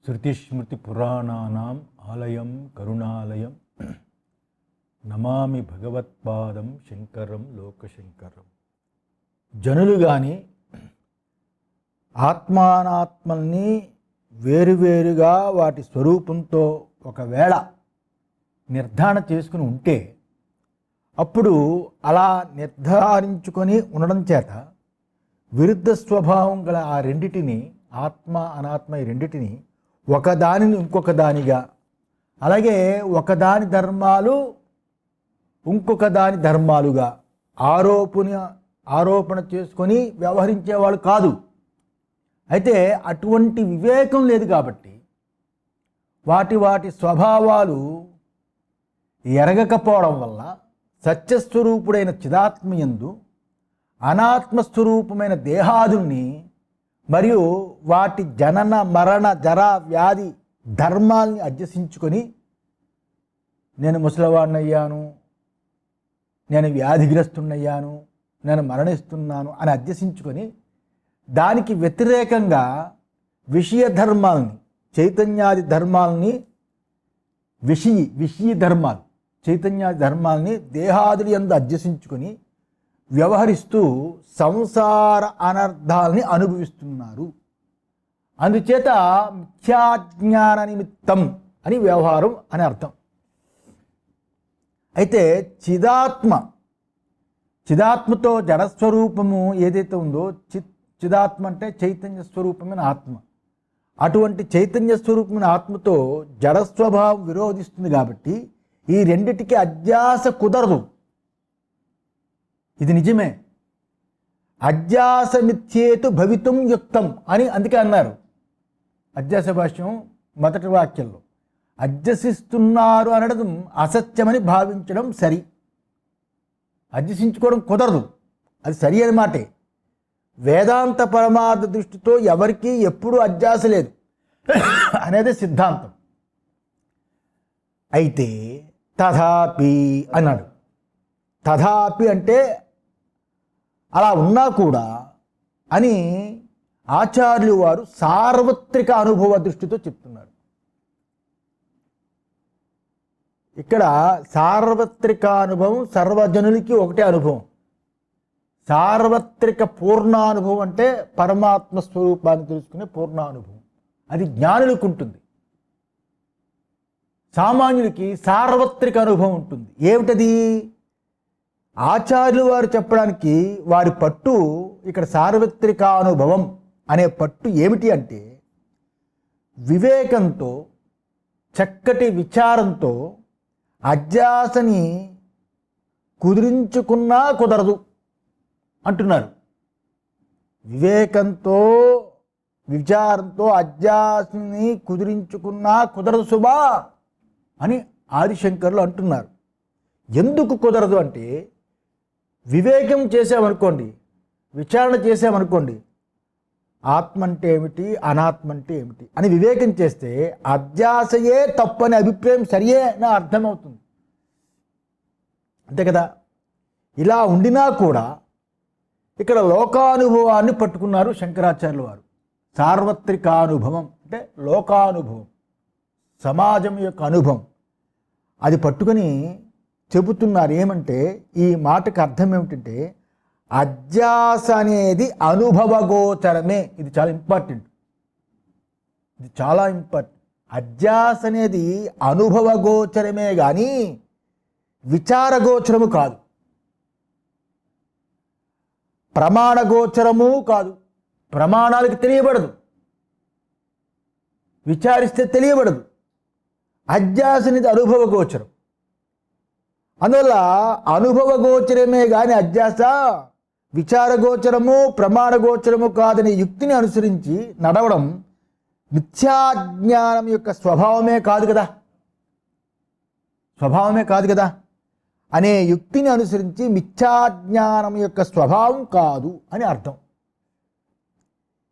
శృతిస్మృతిపురాణానాం ఆలయం కరుణాలయం నమామి భగవత్పాదం శంకరం లోకశంకరం. జనులు కానీ ఆత్మానాత్మల్ని వేరువేరుగా వాటి స్వరూపంతో ఒకవేళ నిర్ధారణ చేసుకుని ఉంటే అప్పుడు అలా నిర్ధారించుకొని ఉండడం చేత విరుద్ధ స్వభావం గల ఆ రెండిటిని, ఆత్మ అనాత్మ ఈ రెండిటిని ఒకదానిని ఇంకొక దానిగా, అలాగే ఒకదాని ధర్మాలు ఇంకొక దాని ధర్మాలుగా ఆరోపణ చేసుకొని వ్యవహరించేవాళ్ళు కాదు. అయితే అటువంటి వివేకం లేదు కాబట్టి వాటి స్వభావాలు ఎరగకపోవడం వల్ల సత్యస్వరూపుడైన చిదాత్మయందు అనాత్మస్వరూపమైన దేహాదుల్ని మరియు వాటి జనన మరణ జరా వ్యాధి ధర్మాల్ని అధ్యసించుకొని నేను ముసలివాడినయ్యాను, నేను వ్యాధిగ్రస్తున్నయ్యాను, నేను మరణిస్తున్నాను అని అధ్యసించుకొని దానికి వ్యతిరేకంగా విషయ ధర్మాల్ని, చైతన్యాది ధర్మాలని, విషయ ధర్మాలు చైతన్యాది ధర్మాలని దేహాదులు యందు అధ్యసించుకొని వ్యవహరిస్తూ సంసార అనర్థాలని అనుభవిస్తున్నారు. అందుచేత మిథ్యాజ్ఞాన నిమిత్తం అని వ్యవహారం అని అర్థం. అయితే చిదాత్మతో జడస్వరూపము ఏదైతే ఉందో, చిదాత్మ అంటే చైతన్య స్వరూపమైన ఆత్మ. అటువంటి చైతన్య స్వరూపమైన ఆత్మతో జడస్వభావం విరోధిస్తుంది కాబట్టి ఈ రెండిటికి అధ్యాస కుదరదు. ఇది నిజమే. అధ్యాస మిథ్యేతు భవితుం యుక్తం అని అందుకే అన్నారు అధ్యాస భాష్యం మొదటి వాక్యంలో. అధ్యసిస్తున్నారు అనడం అసత్యమని భావించడం సరి. అధ్యసించుకోవడం కుదరదు, అది సరి అని మాటే. వేదాంత పరమార్థ దృష్టితో ఎవరికీ ఎప్పుడూ అధ్యాస లేదు అనేది సిద్ధాంతం. అయితే తథాపి అన్నాడు. తథాపి అంటే అలా ఉన్నా కూడా అని ఆచార్యులు వారు సార్వత్రిక అనుభవ దృష్టితో చెప్తున్నారు. ఇక్కడ సార్వత్రిక అనుభవం సర్వజనులకి ఒకటే అనుభవం. సార్వత్రిక పూర్ణానుభవం అంటే పరమాత్మ స్వరూపాన్ని తెలుసుకునే పూర్ణానుభవం, అది జ్ఞానులకు ఉంటుంది. సామాన్యులకి సార్వత్రిక అనుభవం ఉంటుంది. ఏమిటది? ఆచార్యులు వారు చెప్పడానికి వారి పట్టు ఇక్కడ సార్వత్రిక అనుభవం అనే పట్టు ఏమిటి అంటే, వివేకంతో చక్కటి విచారంతో అధ్యాసని కుదిరించుకున్నా కుదరదు అంటున్నారు. వివేకంతో విచారంతో అధ్యాసని కుదిరించుకున్నా కుదరదు సుమా అని ఆదిశంకరులు అంటున్నారు. ఎందుకు కుదరదు అంటే, వివేకం చేసామనుకోండి, విచారణ చేసామనుకోండి, ఆత్మ అంటే ఏమిటి, అనాత్మ అంటే ఏమిటి అని వివేకం చేస్తే అధ్యాసయే తప్పని అభిప్రాయం సరియే నా అర్థమవుతుంది. అంతే కదా. ఇలా ఉండినా కూడా ఇక్కడ లోకానుభవాన్ని పట్టుకున్నారు శంకరాచార్యుల వారు. సార్వత్రికానుభవం అంటే లోకానుభవం, సమాజం యొక్క అనుభవం, అది పట్టుకొని చెబుతున్నారు. ఏమంటే ఈ మాటకు అర్థం ఏమిటంటే, అధ్యాస అనేది అనుభవగోచరమే. ఇది చాలా ఇంపార్టెంట్, ఇది చాలా ఇంపార్టెంట్. అధ్యాస అనేది అనుభవగోచరమే కానీ విచారగోచరము కాదు, ప్రమాణగోచరము కాదు. ప్రమాణాలకు తెలియబడదు, విచారిస్తే తెలియబడదు. అధ్యాస అనేది అనుభవగోచరం. అందువల్ల అనుభవగోచరమే కానీ అధ్యాస విచారగోచరము ప్రమాణగోచరము కాదనే యుక్తిని అనుసరించి నడవడం మిథ్యాజ్ఞానం యొక్క స్వభావమే కాదు కదా అనే యుక్తిని అనుసరించి మిథ్యాజ్ఞానం యొక్క స్వభావం కాదు అని అర్థం.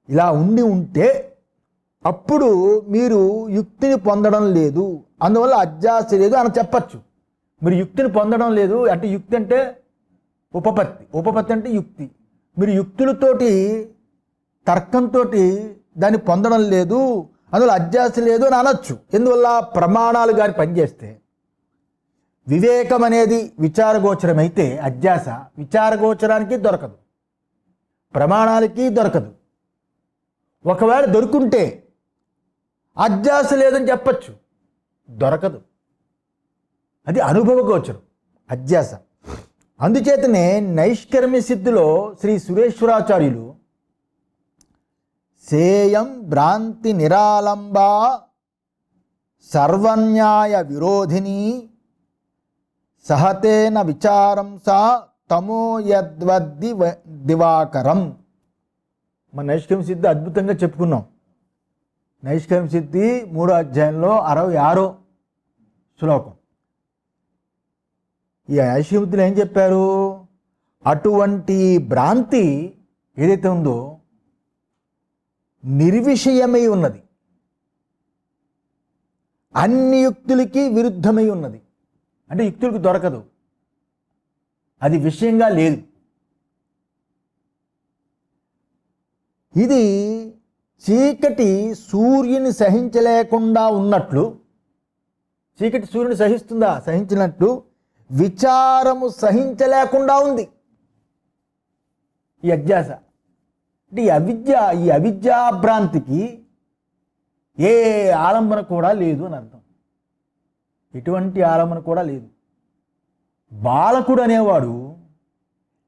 ఇలా ఉంటే అప్పుడు మీరు యుక్తిని పొందడం లేదు, అందువల్ల అధ్యాస లేదు అని చెప్పచ్చు. మీరు యుక్తిని పొందడం లేదు అంటే, యుక్తి అంటే ఉపపత్తి అంటే యుక్తి. మీరు యుక్తులతోటి తర్కంతో దాన్ని పొందడం లేదు, అందులో అధ్యాస లేదు అని అనొచ్చు. ఎందువల్ల? ప్రమాణాలు కానీ పనిచేస్తే వివేకం అనేది విచారగోచరమైతే అధ్యాస విచారగోచరానికి దొరకదు, ప్రమాణాలకి దొరకదు. ఒకవేళ దొరుకుంటే అధ్యాస లేదని చెప్పచ్చు, దొరకదు. అది అనుభవగోచరం అధ్యాస. అందుచేతనే నైష్కర్మ్య సిద్ధిలో శ్రీ సురేశ్వరాచార్యులు సేయం భ్రాంతి నిరాలంబా సర్వన్యాయ విరోధిని సహతేన విచారం సా తమో యద్వద్ది దివాకరం. మన నైష్కర్మ్య సిద్ధి అద్భుతంగా చెప్పుకున్నాం. నైష్కర్మ్య సిద్ధి 3వ అధ్యాయంలో 66వ శ్లోకం. ఈ నైష్కర్మ్య ఏం చెప్పారు? అటువంటి భ్రాంతి ఏదైతే ఉందో నిర్విషయమై ఉన్నది, అన్ని యుక్తులకి విరుద్ధమై ఉన్నది. అంటే యుక్తులకు దొరకదు, అది విషయంగా లేదు. ఇది చీకటి సూర్యుని సహించలేకుండా ఉన్నట్లు, చీకటి సూర్యుని సహిస్తుందా? సహించినట్లు విచారము సహించలేకుండా ఉంది ఈ అధ్యాస. అంటే ఈ అవిద్యాభ్రాంతికి ఏ ఆలంబన కూడా లేదు అని అర్థం. ఎటువంటి ఆలంబన కూడా లేదు. బాలకుడు అనేవాడు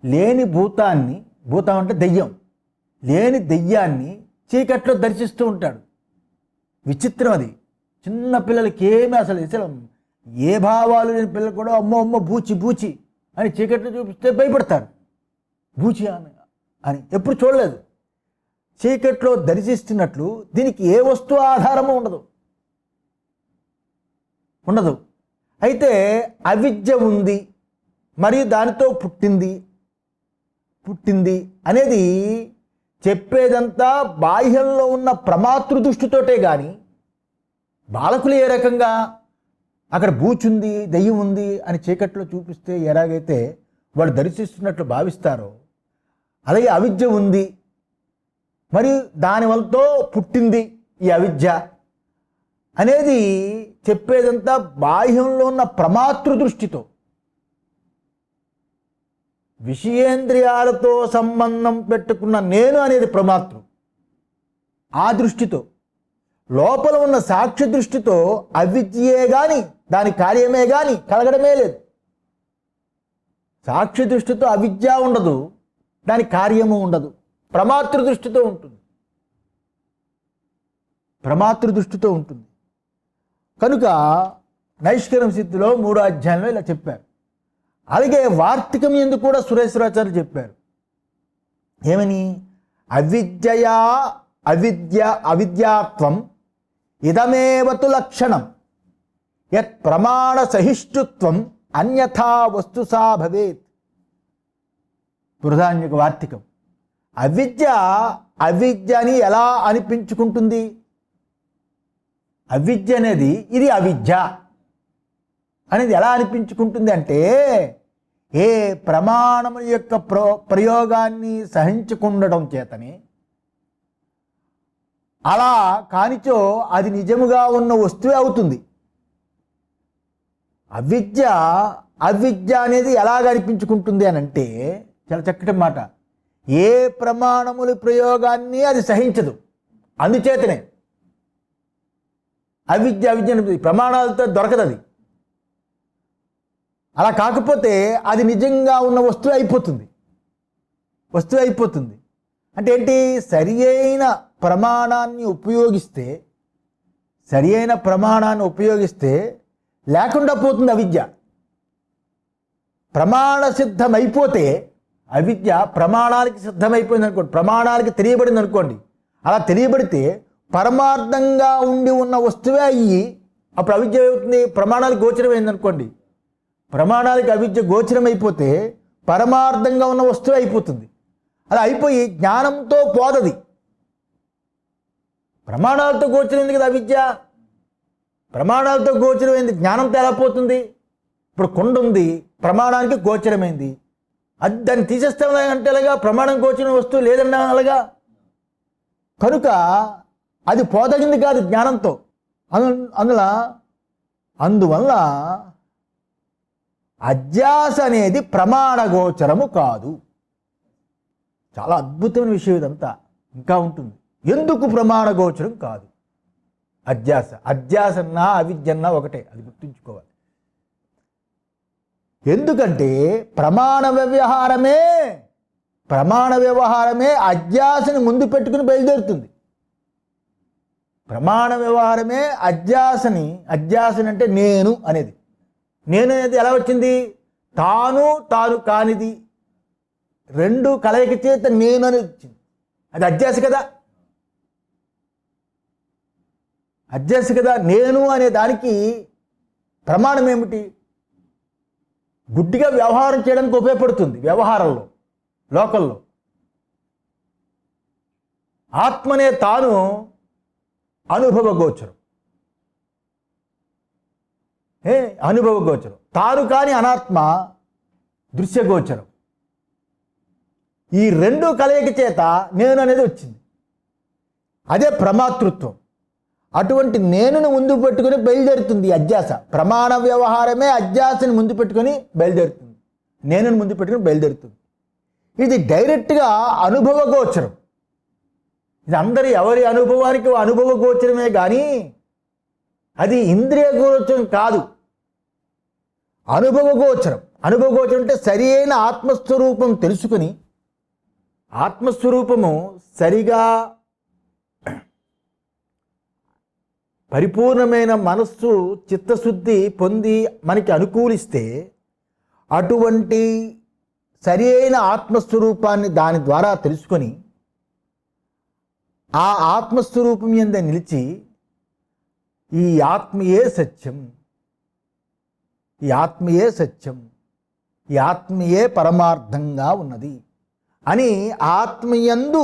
లేని భూతాన్ని, భూతం అంటే దెయ్యం, లేని దెయ్యాన్ని చీకట్లో దర్శిస్తూ ఉంటాడు. విచిత్రం అది. చిన్న పిల్లలకి ఏమీ అసలు ఏ భావాలు లేని పిల్లలు కూడా అమ్మో అమ్మో బూచి బూచి అని చీకట్లో చూపిస్తే భయపడతారు. బూచి అని ఎప్పుడు చూడలేదు. చీకట్లో దర్శిస్తున్నట్లు దీనికి ఏ వస్తువు ఆధారము ఉండదు. అయితే అవిద్య ఉంది, మరియు దానితో పుట్టింది అనేది చెప్పేదంతా బాహ్యంలో ఉన్న ప్రమాతృ దృష్టితోటే. కానీ బాలకులు ఏ రకంగా అక్కడ బూచుంది, దెయ్యం ఉంది అని చీకట్లో చూపిస్తే ఎలాగైతే వాడు దర్శిస్తున్నట్లు భావిస్తారో, అలాగే అవిద్య ఉంది మరియు దానివల్లతో పుట్టింది ఈ అవిద్య అనేది చెప్పేదంతా బాహ్యంలో ఉన్న ప్రమాతృ దృష్టితో, విషయేంద్రియాలతో సంబంధం పెట్టుకున్న నేను అనేది ప్రమాతృ, ఆ దృష్టితో, లోపల ఉన్న సాక్షి దృష్టితో అవిద్యే కానీ దాని కార్యమే కానీ కలగడమే లేదు. సాక్షి దృష్టితో అవిద్య ఉండదు, దాని కార్యము ఉండదు. ప్రమాతృ దృష్టితో ఉంటుంది. కనుక నైష్కర్మ్య సిద్ధిలో 3వ అధ్యాయంలో ఇలా చెప్పారు. అలాగే వార్తికం యందు కూడా సురేశ్వరాచార్యులు చెప్పారు. ఏమని? అవిద్యాత్వం ఇదమేవతు లక్షణం యత్ ప్రమాణ సహిష్ణుత్వం అన్యథా వస్తుసా భవేత్. బృహదారణ్యక వార్తికం. అవిద్య అని ఎలా అనిపించుకుంటుంది? అవిద్య అనేది ఇది అవిద్య అనేది ఎలా అనిపించుకుంటుంది అంటే, ఏ ప్రమాణముల యొక్క ప్రయోగాన్ని సహించుకుండడం చేతని, అలా కానిచో అది నిజముగా ఉన్న వస్తువే అవుతుంది. అవిద్య అనేది ఎలాగ అనిపించుకుంటుంది అని అంటే, చాలా చక్కటి మాట. ఏ ప్రమాణముల ప్రయోగాన్ని అది సహించదు. అందుచేతనే అవిద్య ప్రమాణాలతో దొరకదు. అది అలా కాకపోతే అది నిజంగా ఉన్న వస్తువు అయిపోతుంది. అంటే ఏంటి? సరి అయిన ప్రమాణాన్ని ఉపయోగిస్తే లేకుండా పోతుంది అవిద్య. ప్రమాణ సిద్ధమైపోతే అవిద్య ప్రమాణాలకి సిద్ధమైపోయింది అనుకోండి, ప్రమాణాలకి తెలియబడింది అనుకోండి. అలా తెలియబడితే పరమార్థంగా ఉండి ఉన్న వస్తువే అయ్యి అప్పుడు అవిద్య అవుతుంది. ప్రమాణాలకు గోచరమైంది అనుకోండి, ప్రమాణాలకి అవిద్య గోచరమైపోతే పరమార్థంగా ఉన్న వస్తువే అయిపోతుంది. అలా అయిపోయి జ్ఞానంతో పోదది. ప్రమాణాలతో గోచరమైంది కదా అవిద్య, ప్రమాణాలతో గోచరమైంది, జ్ఞానంతో ఎలా పోతుంది? ఇప్పుడు కొండ ఉంది, ప్రమాణానికి గోచరమైంది, అది దాన్ని తీసేస్తాం అంటే అలాగా? ప్రమాణం గోచరమైన వస్తువు లేదన్నా అలాగా? కనుక అది పోదగింది కాదు జ్ఞానంతో. అందువల్ల అధ్యాస అనేది ప్రమాణగోచరము కాదు. చాలా అద్భుతమైన విషయం ఇదంతా. ఇంకా ఉంటుంది. ఎందుకు ప్రమాణగోచరం కాదు అధ్యాస? అధ్యాసన్నా అవిద్యన్నా ఒకటే, అది గుర్తుంచుకోవాలి. ఎందుకంటే ప్రమాణ వ్యవహారమే అధ్యాసని ముందు పెట్టుకుని బయలుదేరుతుంది. ప్రమాణ వ్యవహారమే అధ్యాసని అంటే నేను అనేది. నేను అనేది ఎలా వచ్చింది? తాను కానిది రెండు కలయిక చేత నేను అనేది వచ్చింది. అది అధ్యాస కదా. నేను అనే దానికి ప్రమాణం ఏమిటి? గుడ్డిగా వ్యవహారం చేయడానికి ఉపయోగపడుతుంది. వ్యవహారంలో, లోకల్లో ఆత్మనే తాను అనుభవగోచరం. అనుభవగోచరం. తాను కాని అనాత్మ దృశ్యగోచరం. ఈ రెండు కలయిక చేత నేను అనేది వచ్చింది. అదే ప్రమాతృత్వం. అటువంటి నేనును ముందు పెట్టుకుని బయలుదేరుతుంది అధ్యాస. ప్రమాణ వ్యవహారమే అధ్యాసని ముందు పెట్టుకొని బయలుదేరుతుంది. నేనును ముందు పెట్టుకుని బయలుదేరుతుంది. ఇది డైరెక్ట్గా అనుభవగోచరం. ఇది అందరి ఎవరి అనుభవానికి అనుభవగోచరమే కానీ అది ఇంద్రియ గోచరం కాదు. అనుభవగోచరం. అనుభవగోచరం అంటే సరి అయిన ఆత్మస్వరూపం తెలుసుకుని, ఆత్మస్వరూపము సరిగా పరిపూర్ణమైన మనస్సు చిత్తశుద్ధి పొంది మనకి అనుకూలిస్తే అటువంటి సరి అయిన ఆత్మస్వరూపాన్ని దాని ద్వారా తెలుసుకొని ఆ ఆత్మస్వరూపం యందు నిలిచి ఈ ఆత్మయే సత్యం, ఈ ఆత్మయే పరమార్థంగా ఉన్నది అని ఆత్మయందు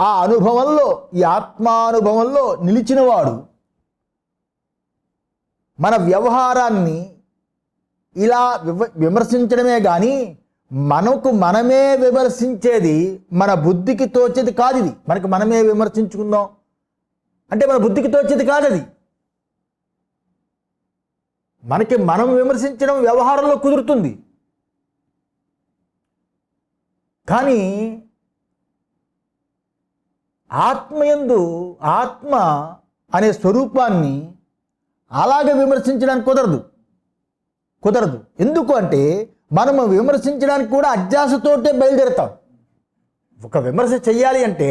ఆ అనుభవంలో, ఈ ఆత్మానుభవంలో నిలిచినవాడు మన వ్యవహారాన్ని ఇలా విమర్శించడమే కానీ మనకు మనమే విమర్శించేది మన బుద్ధికి తోచేది కాదు. ఇది మనకు మనమే విమర్శించుకుందాం అంటే మన బుద్ధికి తోచేది కాదు. అది మనకి మనం విమర్శించడం వ్యవహారంలో కుదురుతుంది. కానీ ఆత్మయందు ఆత్మ అనే స్వరూపాన్ని అలాగే విమర్శించడానికి కుదరదు. ఎందుకు అంటే మనము విమర్శించడానికి కూడా అధ్యాసతోటే బయలుదేరుతాం. ఒక విమర్శ చెయ్యాలి అంటే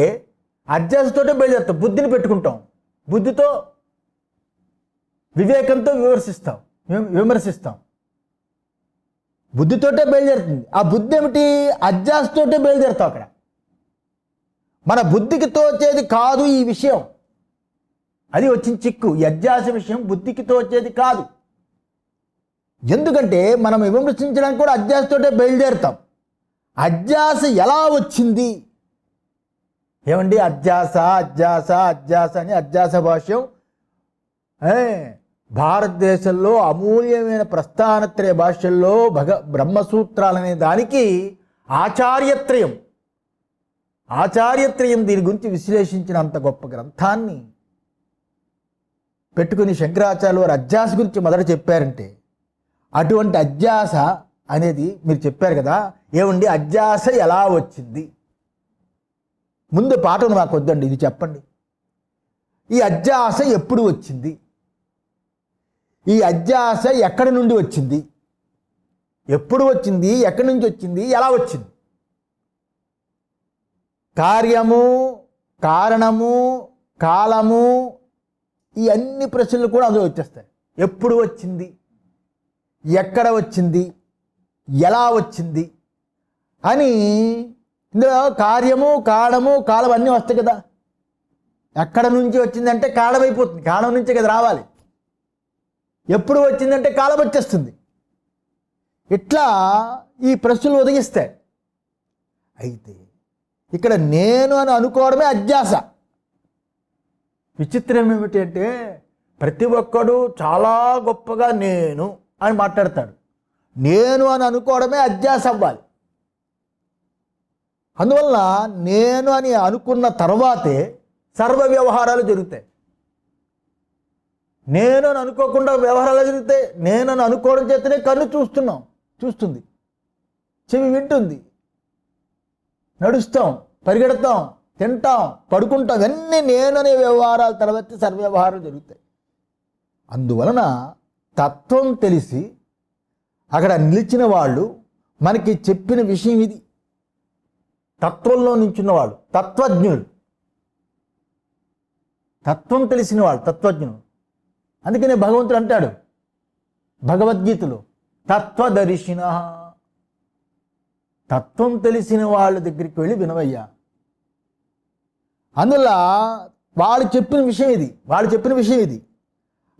అధ్యాసతోటే బయలుదేరుతాం. బుద్ధిని పెట్టుకుంటాం. బుద్ధితో వివేకంతో విమర్శిస్తాం. బుద్ధితోటే బయలుదేరుతుంది. ఆ బుద్ధి ఏమిటి? అధ్యాసతోటే బయలుదేరుతాం. అక్కడ మన బుద్ధికి తోచేది కాదు ఈ విషయం. అది వచ్చిన చిక్కు. ఈ అధ్యాస విషయం బుద్ధికి తోచేది కాదు. ఎందుకంటే మనం విమర్శించడానికి కూడా అధ్యాసతోటే బయలుదేరుతాం. అధ్యాస ఎలా వచ్చింది? ఏమండి అధ్యాస అని అధ్యాస భాష్యం భారతదేశంలో అమూల్యమైన ప్రస్థానత్రయ భాష్యంలో బ్రహ్మసూత్రాలనే దానికి ఆచార్యత్రయం దీని గురించి విశ్లేషించినంత గొప్ప గ్రంథాన్ని పెట్టుకుని శంకరాచార్యులు వారు అధ్యాస గురించి మొదట చెప్పారంటే, అటువంటి అధ్యాస అనేది మీరు చెప్పారు కదా. ఏమండి అధ్యాస ఎలా వచ్చింది? ముందు పాఠం నాకు వద్దండి, ఇది చెప్పండి. ఈ అధ్యాస ఎప్పుడు వచ్చింది? ఈ అధ్యాస ఎక్కడి నుండి వచ్చింది? ఎప్పుడు వచ్చింది? ఎక్కడి నుంచి వచ్చింది? ఎలా వచ్చింది? కార్యము, కారణము, కాలము, ఈ అన్ని ప్రశ్నలు కూడా అందులో వచ్చేస్తాయి. ఎప్పుడు వచ్చింది, ఎక్కడ వచ్చింది, ఎలా వచ్చింది అని. ఇందులో కార్యము, కారణము, కాలం అన్నీ వస్తాయి కదా. ఎక్కడ నుంచి వచ్చిందంటే కాలం అయిపోతుంది. కాలం నుంచే కదా రావాలి. ఎప్పుడు వచ్చిందంటే కాలం వచ్చేస్తుంది. ఇట్లా ఈ ప్రశ్నలు ఉదయిస్తాయి. అయితే ఇక్కడ నేను అని అనుకోవడమే అధ్యాస. విచిత్రం ఏమిటి అంటే ప్రతి ఒక్కడు చాలా గొప్పగా నేను అని మాట్లాడతాడు. నేను అని అనుకోవడమే అధ్యాస అవ్వాలి. అందువల్ల నేను అని అనుకున్న తర్వాతే సర్వ వ్యవహారాలు జరుగుతాయి. నేను అని అనుకోకుండా వ్యవహారాలు జరుగుతాయి. నేను అని అనుకోవడం చేతనే కన్ను చూస్తుంది, చెవి వింటుంది, నడుస్తాం, పరిగెడతాం, తింటాం, పడుకుంటాం. ఇవన్నీ నేననే వ్యవహారాల తర్వాత సర్వ వ్యవహారాలు జరుగుతాయి. అందువలన తత్వం తెలిసి అక్కడ నిలిచిన వాళ్ళు మనకి చెప్పిన విషయం ఇది. తత్వంలో నించున్నవాళ్ళు తత్వజ్ఞులు, తత్వం తెలిసిన వాళ్ళు తత్వజ్ఞులు. అందుకనే భగవంతుడు అంటాడు భగవద్గీతలో, తత్వదర్శిన. తత్వం తెలిసిన వాళ్ళ దగ్గరికి వెళ్ళి వినవయ్యా. అందువల్ల వాళ్ళు చెప్పిన విషయం ఇది.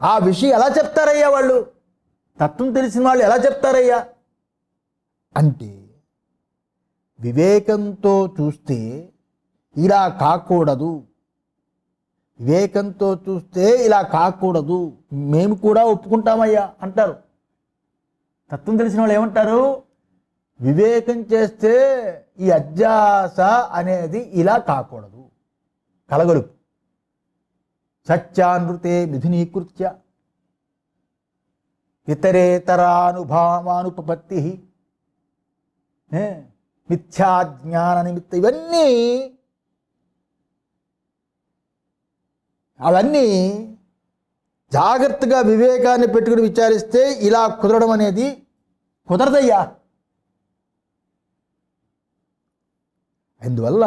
ఆ విషయం ఎలా చెప్తారయ్యా వాళ్ళు? తత్వం తెలిసిన వాళ్ళు ఎలా చెప్తారయ్యా అంటే, వివేకంతో చూస్తే ఇలా కాకూడదు, వివేకంతో చూస్తే ఇలా కాకూడదు, మేము కూడా ఒప్పుకుంటామయ్యా అంటారు. తత్వం తెలిసిన వాళ్ళు ఏమంటారు? వివేకం చేస్తే ఈ అధ్యాస అనేది ఇలా కాకూడదు, కలగలుపు. సత్యానృతే మిథునీకృత్య ఇతరేతరానుభావానుపపత్తి మిథ్యాజ్ఞాన నిమిత్త. అవన్నీ జాగ్రత్తగా వివేకాన్ని పెట్టుకుని విచారిస్తే ఇలా కుదరడం అనేది కుదరదయ్యా. అందువల్ల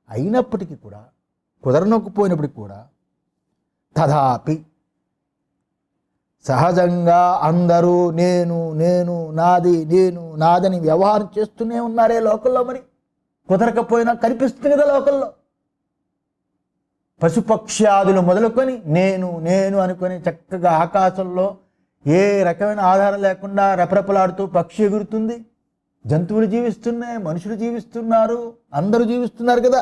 అయినప్పటికీ కూడా, కుదరనొక్కపోయినప్పటికీ కూడా, తథాపి సహజంగా అందరూ నేను నాదని వ్యవహారం చేస్తూనే ఉన్నారే లోకల్లో. మరి కుదరకపోయినా కనిపిస్తుంది కదా లోకల్లో. పశుపక్ష్యాదులు మొదలుకొని నేను అనుకొని చక్కగా ఆకాశంలో ఏ రకమైన ఆధారం లేకుండా రెపరెపలాడుతూ పక్షి ఎగురుతుంది. జంతువులు జీవిస్తున్నాయి, మనుషులు జీవిస్తున్నారు, అందరూ జీవిస్తున్నారు కదా.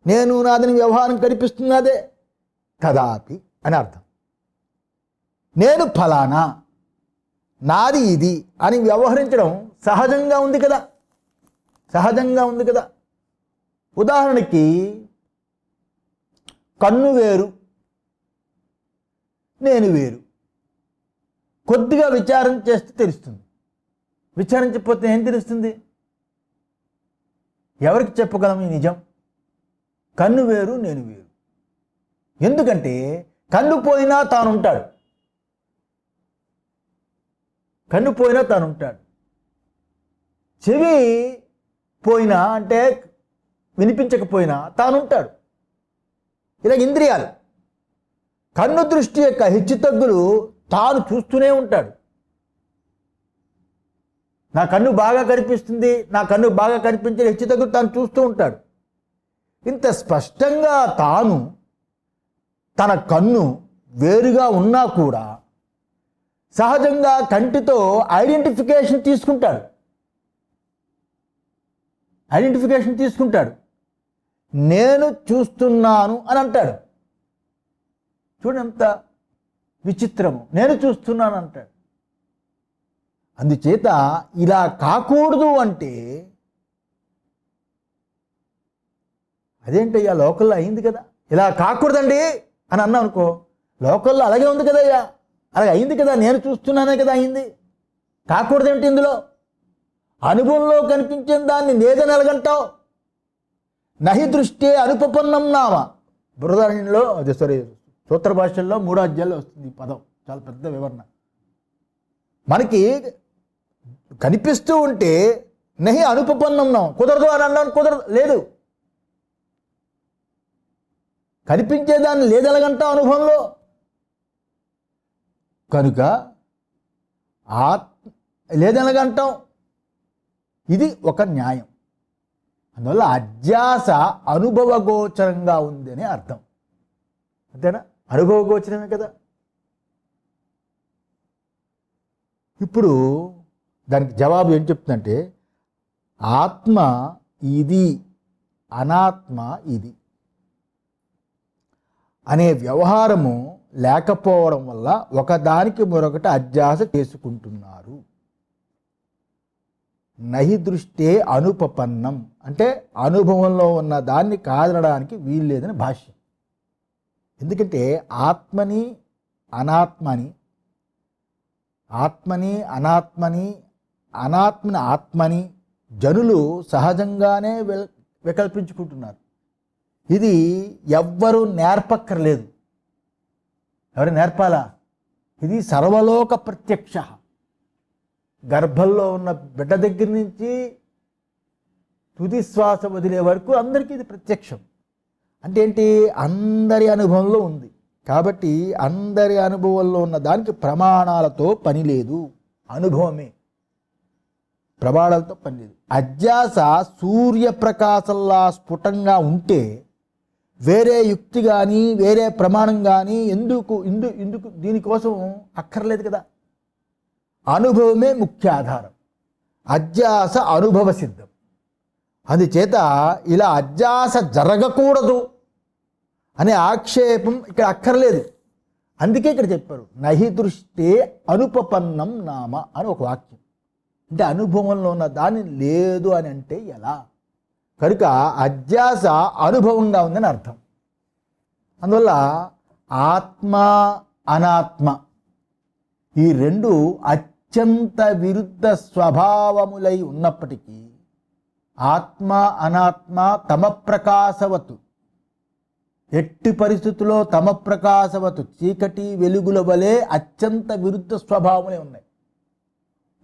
నేను నాదని వ్యవహారం కనిపిస్తున్నదే. తదాపి అని అర్థం. నేను ఫలానా, నాది ఇది అని వ్యవహరించడం సహజంగా ఉంది కదా. ఉదాహరణకి కన్ను వేరు, నేను వేరు. కొద్దిగా విచారం చేస్తే తెలుస్తుంది. విచారించకపోతే ఏం తెలుస్తుంది? ఎవరికి చెప్పగలం ఈ నిజం? కన్ను వేరు, నేను వేరు. ఎందుకంటే కన్ను పోయినా తానుంటాడు, చెవి పోయినా అంటే వినిపించకపోయినా తానుంటాడు. ఇలా ఇంద్రియాలు, కన్ను దృష్టి యొక్క హెచ్చుతగ్గులు తాను చూస్తూనే ఉంటాడు. నా కన్ను బాగా కనిపిస్తుంది, నా కన్ను బాగా కనిపించే హెచ్చుతగ్గులు తాను చూస్తూ ఉంటాడు. ఇంత స్పష్టంగా తాను తన కన్ను వేరుగా ఉన్నా కూడా సహజంగా కంటితో ఐడెంటిఫికేషన్ తీసుకుంటాడు. నేను చూస్తున్నాను అని అంటాడు. చూడండి ఎంత విచిత్రము, నేను చూస్తున్నాను అంటాడు. అందుచేత ఇలా కాకూడదు అంటే, అదేంటయ్యా లోకల్లో అయింది కదా, ఇలా కాకూడదండి అని అన్నాం అనుకో, లోకల్లో అలాగే ఉంది కదయ్యా, అలాగే అయింది కదా, నేను చూస్తున్నానే కదా అయింది, కాకూడదేంటి ఇందులో? అనుభవంలో కనిపించిన దాన్ని లేదని ఎలాగంటావు? నహి దృష్టి అనుపపన్నం నామ. బృహదారణ్యంలో సూత్ర భాషల్లో 3వ అధ్యాయంలో వస్తుంది ఈ పదం, చాలా పెద్ద వివరణ. మనకి కనిపిస్తూ ఉంటే నహి అనుపపన్నం నామ, కుదరదు అని అన్నాను, కుదరదు, లేదు. కనిపించేదాన్ని లేదెలగంటావు అనుభవంలో. కనుక లేదనగంటాం, ఇది ఒక న్యాయం. అందువల్ల అధ్యాస అనుభవగోచరంగా ఉంది అని అర్థం. అంతేనా? అనుభవగోచరమే కదా. ఇప్పుడు దానికి జవాబు ఏం చెప్తుందంటే, ఆత్మ ఇది, అనాత్మ ఇది అనే వ్యవహారము లేకపోవడం వల్ల ఒకదానికి మరొకటి అధ్యాస చేసుకుంటున్నారు. నహి దృష్టే అనుపపన్నం అంటే అనుభవంలో ఉన్న దాన్ని కాదనడానికి వీల్లేదని భాష్యం. ఎందుకంటే ఆత్మని అనాత్మని, ఆత్మని అనాత్మని, అనాత్మని ఆత్మని జనులు సహజంగానే వికల్పించుకుంటున్నారు. ఇది ఎవ్వరూ నేర్పక్కర్లేదు. ఎవరు నేర్పాలా? ఇది సర్వలోక ప్రత్యక్ష. గర్భంలో ఉన్న బిడ్డ దగ్గర నుంచి తుది శ్వాస వదిలే వరకు అందరికీ ఇది ప్రత్యక్షం. అంటే ఏంటి? అందరి అనుభవంలో ఉంది. కాబట్టి అందరి అనుభవంలో ఉన్న దానికి ప్రమాణాలతో పని లేదు, అనుభవమే, ప్రమాణాలతో పని లేదు. అధ్యాస సూర్యప్రకాశంలా స్ఫుటంగా ఉంటే వేరే యుక్తి కానీ వేరే ప్రమాణం కానీ ఎందుకు దీనికోసం అక్కర్లేదు కదా. అనుభవమే ముఖ్య ఆధారం. అధ్యాస అనుభవ సిద్ధం. అందుచేత ఇలా అధ్యాస జరగకూడదు అనే ఆక్షేపం ఇక్కడ అక్కర్లేదు. అందుకే ఇక్కడ చెప్పారు నహి దృష్టే అనుపపన్నం నామ అని ఒక వాక్యం. అంటే అనుభవంలో ఉన్న దాన్ని లేదు అని అంటే ఎలా? కనుక అధ్యాస అనుభవంగా ఉందని అర్థం. అందువల్ల ఆత్మ అనాత్మ ఈ రెండు అత్యంత విరుద్ధ స్వభావములై ఉన్నప్పటికీ ఆత్మ అనాత్మ తమ ప్రకాశవతు, ఎట్టి పరిస్థితుల్లో తమ ప్రకాశవతు, చీకటి వెలుగుల వలె అత్యంత విరుద్ధ స్వభావములే ఉన్నాయి.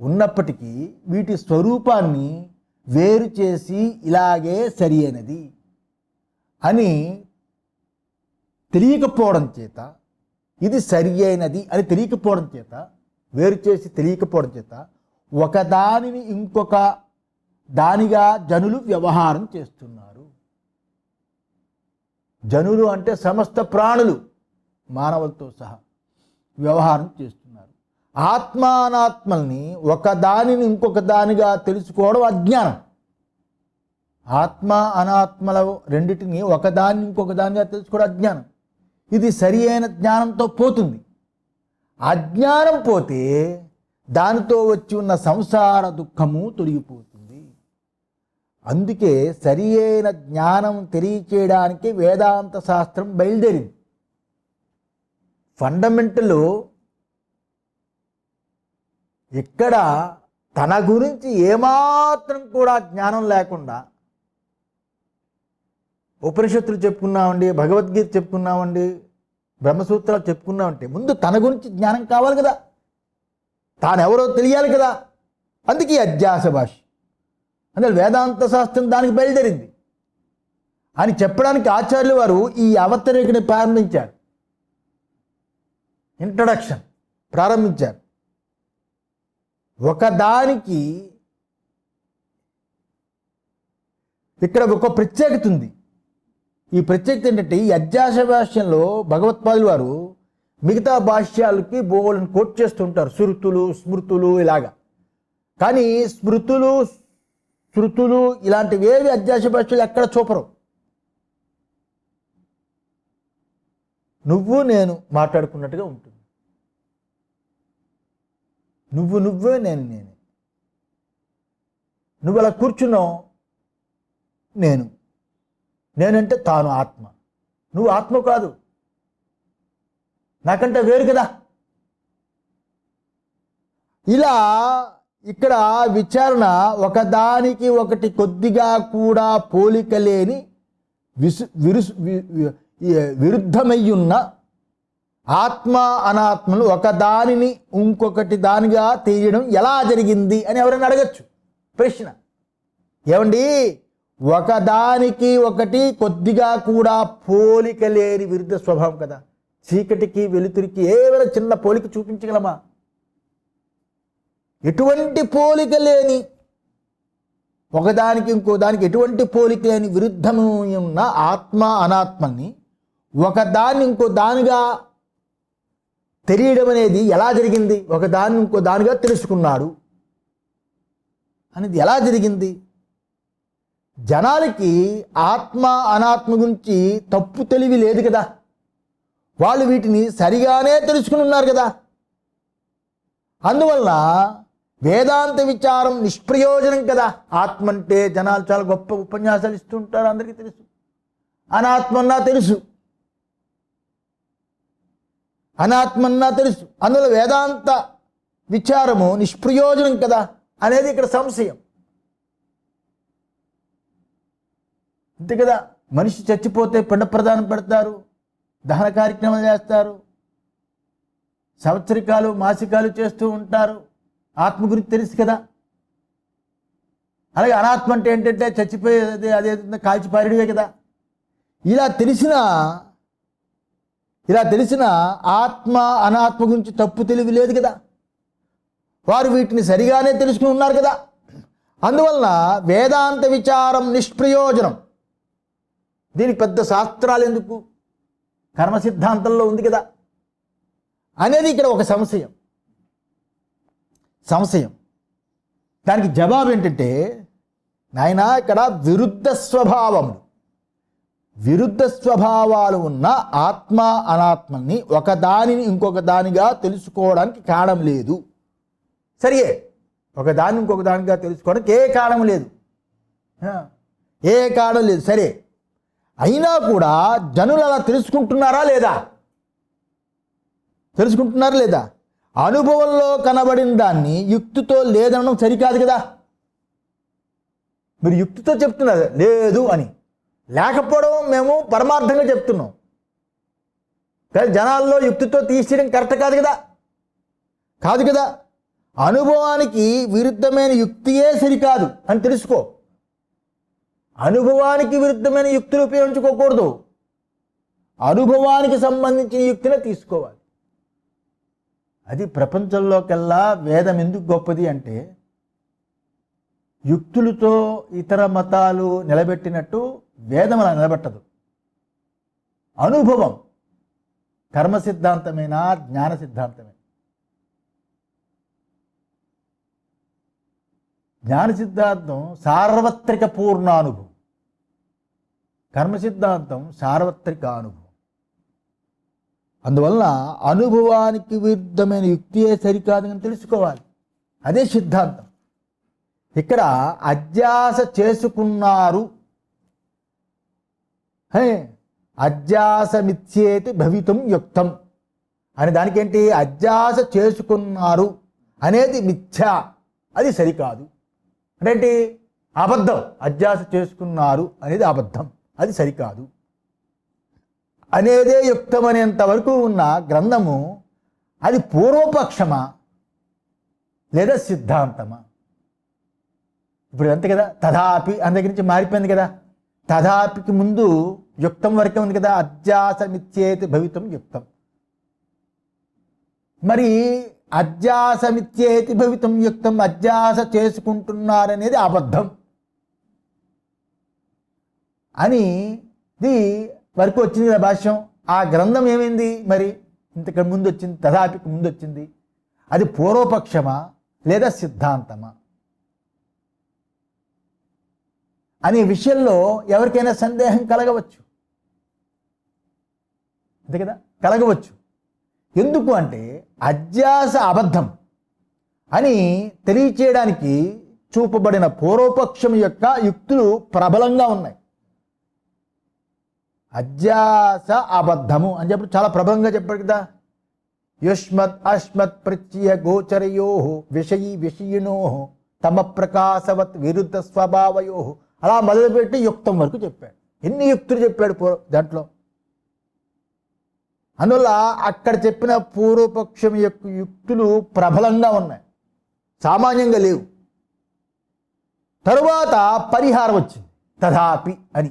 ఉన్నప్పటికీ వీటి స్వరూపాన్ని వేరు చేసి ఇలాగే సరి అయినది అని తెలియకపోవడం చేత, ఇది సరి అయినది అని తెలియకపోవడం చేత, వేరు చేసి తెలియకపోవడం చేత ఒకదానిని ఇంకొక దానిగా జనులు వ్యవహారం చేస్తున్నారు. జనులు అంటే సమస్త ప్రాణులు మానవులతో సహా వ్యవహారం చేస్తున్నారు. ఆత్మ అనాత్మల్ని ఒకదానిని ఇంకొక దానిగా తెలుసుకోవడం అజ్ఞానం. ఆత్మ అనాత్మల రెండిటిని ఒకదాన్ని ఇంకొక దానిగా తెలుసుకోవడం అజ్ఞానం. ఇది సరి అయిన జ్ఞానంతో పోతుంది. అజ్ఞానం పోతే దానితో వచ్చి ఉన్న సంసార దుఃఖము తొలగిపోతుంది. అందుకే సరి అయిన జ్ఞానం తెలియచేయడానికి వేదాంత శాస్త్రం బయలుదేరింది. ఫండమెంటల్ ఇక్కడ తన గురించి ఏమాత్రం కూడా జ్ఞానం లేకుండా ఉపనిషత్తులు చెప్పుకున్నామండి, భగవద్గీత చెప్పుకున్నామండి, బ్రహ్మసూత్రాలు చెప్పుకున్నామంటే ముందు తన గురించి జ్ఞానం కావాలి కదా, తానెవరో తెలియాలి కదా. అందుకే అధ్యాస భాష అంటే వేదాంత శాస్త్రం దానికి బయలుదేరింది అని చెప్పడానికి ఆచార్యులు వారు ఈ అవతరికని ప్రారంభించారు, ఇంట్రడక్షన్ ప్రారంభించారు. ఒకదానికి ఇక్కడ ఒక ప్రత్యేకత ఉంది. ఈ ప్రత్యేకత ఏంటంటే ఈ అధ్యాస భాష్యంలో భగవత్పాదులు వారు మిగతా భాష్యాలకి బోళ్ళని కోట్ చేస్తుంటారు, శృతులు స్మృతులు ఇలాగా. కానీ స్మృతులు శృతులు ఇలాంటివి ఏవి అధ్యాస భాష్యాలు ఎక్కడ చూపరు. నువ్వు నేను మాట్లాడుకున్నట్టుగా ఉంటుంది. నువ్వే నేను నేనే. నువ్వు అలా కూర్చున్నావు, నేనంటే తాను ఆత్మ, నువ్వు ఆత్మ కాదు, నాకంటే వేరు కదా. ఇలా ఇక్కడ విచారణ ఒకదానికి ఒకటి కొద్దిగా కూడా పోలిక లేని విరుద్ధమయ్యున్న ఆత్మ అనాత్మలు ఒకదానిని ఇంకొకటి దానిగా తెలియడం ఎలా జరిగింది అని ఎవరైనా అడగచ్చు ప్రశ్న. ఏమండి, ఒకదానికి ఒకటి కొద్దిగా కూడా పోలిక లేని విరుద్ధ స్వభావం కదా. చీకటికి వెలుతురికి ఏమైనా చిన్న పోలిక చూపించగలమా? ఎటువంటి పోలిక లేని, ఒకదానికి ఇంకో దానికి ఎటువంటి పోలిక లేని విరుద్ధము ఉన్న ఆత్మ అనాత్మల్ని ఒకదాన్ని ఇంకో దానిగా తెలియడం అనేది ఎలా జరిగింది? ఒకదాన్ని ఇంకో దానిగా తెలుసుకున్నాడు అనేది ఎలా జరిగింది? జనాలకి ఆత్మ అనాత్మ గురించి తప్పు తెలివి లేదు కదా, వాళ్ళు వీటిని సరిగానే తెలుసుకుని ఉన్నారు కదా. అందువల్ల వేదాంత విచారం నిష్ప్రయోజనం కదా. ఆత్మ అంటే జనాలు చాలా గొప్ప ఉపన్యాసాలు ఇస్తుంటారు, అందరికీ తెలుసు. అనాత్మన్నా తెలుసు, అనాత్మన్నా తెలుసు. అందులో వేదాంత విచారము నిష్ప్రయోజనం కదా అనేది ఇక్కడ సంశయం. అంతే కదా. మనిషి చచ్చిపోతే పిండ ప్రదానం పెడతారు, దహన కార్యక్రమాలు చేస్తారు, సంవత్సరికాలు మాసికాలు చేస్తూ ఉంటారు. ఆత్మ గురించి తెలుసు కదా. అలాగే అనాత్మ అంటే ఏంటంటే చచ్చిపోయేది, అదే కాల్చి పారేయడమే కదా. ఇలా తెలిసిన ఆత్మ అనాత్మ గురించి తప్పు తెలివి లేదు కదా. వారు వీటిని సరిగానే తెలుసుకుని ఉన్నారు కదా. అందువలన వేదాంత విచారం నిష్ప్రయోజనం. దీనికి పెద్ద శాస్త్రాలు ఎందుకు, కర్మ సిద్ధాంతంలో ఉంది కదా అనేది ఇక్కడ ఒక సంశయం. దానికి జవాబు ఏంటంటే, నాయన ఇక్కడ విరుద్ధ స్వభావాలు ఉన్న ఆత్మ అనాత్మల్ని ఒకదానిని ఇంకొక దానిగా తెలుసుకోవడానికి కారణం లేదు. సరియే, ఒకదాన్ని ఇంకొక దానిగా తెలుసుకోవడానికి ఏ కారణం లేదు, సరే. అయినా కూడా జనులు అలా తెలుసుకుంటున్నారా లేదా? అనుభవంలో కనబడిన దాన్ని యుక్తితో లేదనడం సరికాదు కదా. మీరు యుక్తితో చెప్తున్నారు లేదు అని, లేకపోవడం మేము పరమార్థంగా చెప్తున్నాం. కానీ జనాల్లో యుక్తితో తీసేయడం కరెక్ట్ కాదు కదా. అనుభవానికి విరుద్ధమైన యుక్తియే సరికాదు అని తెలుసుకో. అనుభవానికి విరుద్ధమైన యుక్తులు ఉపయోగించుకోకూడదు. అనుభవానికి సంబంధించిన యుక్తినే తీసుకోవాలి. అది ప్రపంచంలోకెల్లా వేదం ఎందుకు గొప్పది అంటే, యుక్తులతో ఇతర మతాలు నిలబెట్టినట్టు వేదం అలా నిలబెట్టదు. అనుభవం కర్మ సిద్ధాంతమైన జ్ఞాన సిద్ధాంతమే. జ్ఞాన సిద్ధాంతం సార్వత్రిక పూర్ణానుభవం, కర్మ సిద్ధాంతం సార్వత్రిక అనుభవం. అందువలన అనుభవానికి విరుద్ధమైన యుక్తియే సరికాదని తెలుసుకోవాలి. అదే సిద్ధాంతం. ఇక్కడ అధ్యాస చేసుకున్నారు, అధ్యాసమిచ్చేతి భవితం యుక్తం అని దానికేంటి, అధ్యాస చేసుకున్నారు అనేది మిథ్యా, అది సరికాదు. అంటే అబద్ధం. అధ్యాస చేసుకున్నారు అనేది అబద్ధం, అది సరికాదు అనేదే యుక్తమనేంత వరకు ఉన్న గ్రంథము అది పూర్వపక్షమా లేదా సిద్ధాంతమా? ఇప్పుడు అంతే కదా. తథాపి అన్న దగ్గర నుంచి మారిపోయింది కదా. తథాపికి ముందు యుక్తం వరకే ఉంది కదా. అధ్యాసమిచ్చేతి భవితం యుక్తం. మరి అధ్యాసమిచ్చేతి భవితం యుక్తం, అధ్యాస చేసుకుంటున్నారనేది అబద్ధం అని ఇది వరకు వచ్చింది కదా భాష్యం. ఆ గ్రంథం ఏమైంది మరి? ఇంతకు ముందు వచ్చింది, తథాపికి ముందు వచ్చింది. అది పూర్వపక్షమా లేదా సిద్ధాంతమా అనే విషయంలో ఎవరికైనా సందేహం కలగవచ్చు. అంతే కదా, కలగవచ్చు. ఎందుకు అంటే అధ్యాస అబద్ధం అని తెలియచేయడానికి చూపబడిన పూర్వపక్షం యొక్క యుక్తులు ప్రబలంగా ఉన్నాయి. అధ్యాస అబద్ధము అని చెప్పి చాలా ప్రబలంగా చెప్పారు కదా. యుష్మత్ అస్మత్ ప్రత్యయ గోచరయో విషయినో తమ ప్రకాశవత్ విరుద్ధ స్వభావయో అలా మొదలుపెట్టి యుక్తం వరకు చెప్పాడు. ఎన్ని యుక్తులు చెప్పాడు దాంట్లో. అందువల్ల అక్కడ చెప్పిన పూర్వపక్షం యొక్క యుక్తులు ప్రబలంగా ఉన్నాయి, సామాన్యంగా లేవు. తరువాత పరిహారం వచ్చింది, తథాపి అని.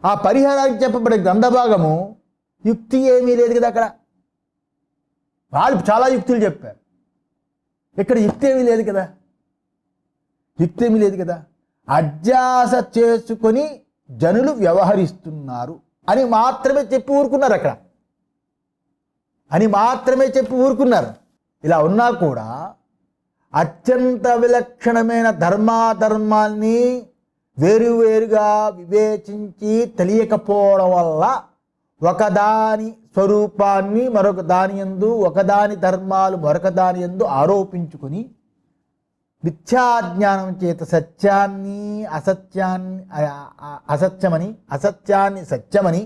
ఆ పరిహారానికి చెప్పబడే గ్రంథభాగము యుక్తి ఏమీ లేదు కదా. అక్కడ వాళ్ళు చాలా యుక్తులు చెప్పారు, ఇక్కడ యుక్తి ఏమీ లేదు కదా. అధ్యాస చేసుకొని జనులు వ్యవహరిస్తున్నారు అని మాత్రమే చెప్పి ఊరుకున్నారు. అక్కడ అని మాత్రమే చెప్పి ఊరుకున్నారు. ఇలా ఉన్నా కూడా అత్యంత విలక్షణమైన ధర్మాధర్మాల్ని వేరువేరుగా వివేచించి తెలియకపోవడం వల్ల ఒకదాని స్వరూపాన్ని మరొక దాని యందు, ఒకదాని ధర్మాలు మరొక దాని యందు ఆరోపించుకొని మిథ్యాజ్ఞానం చేత సత్యాన్ని అసత్యాన్ని సత్యమని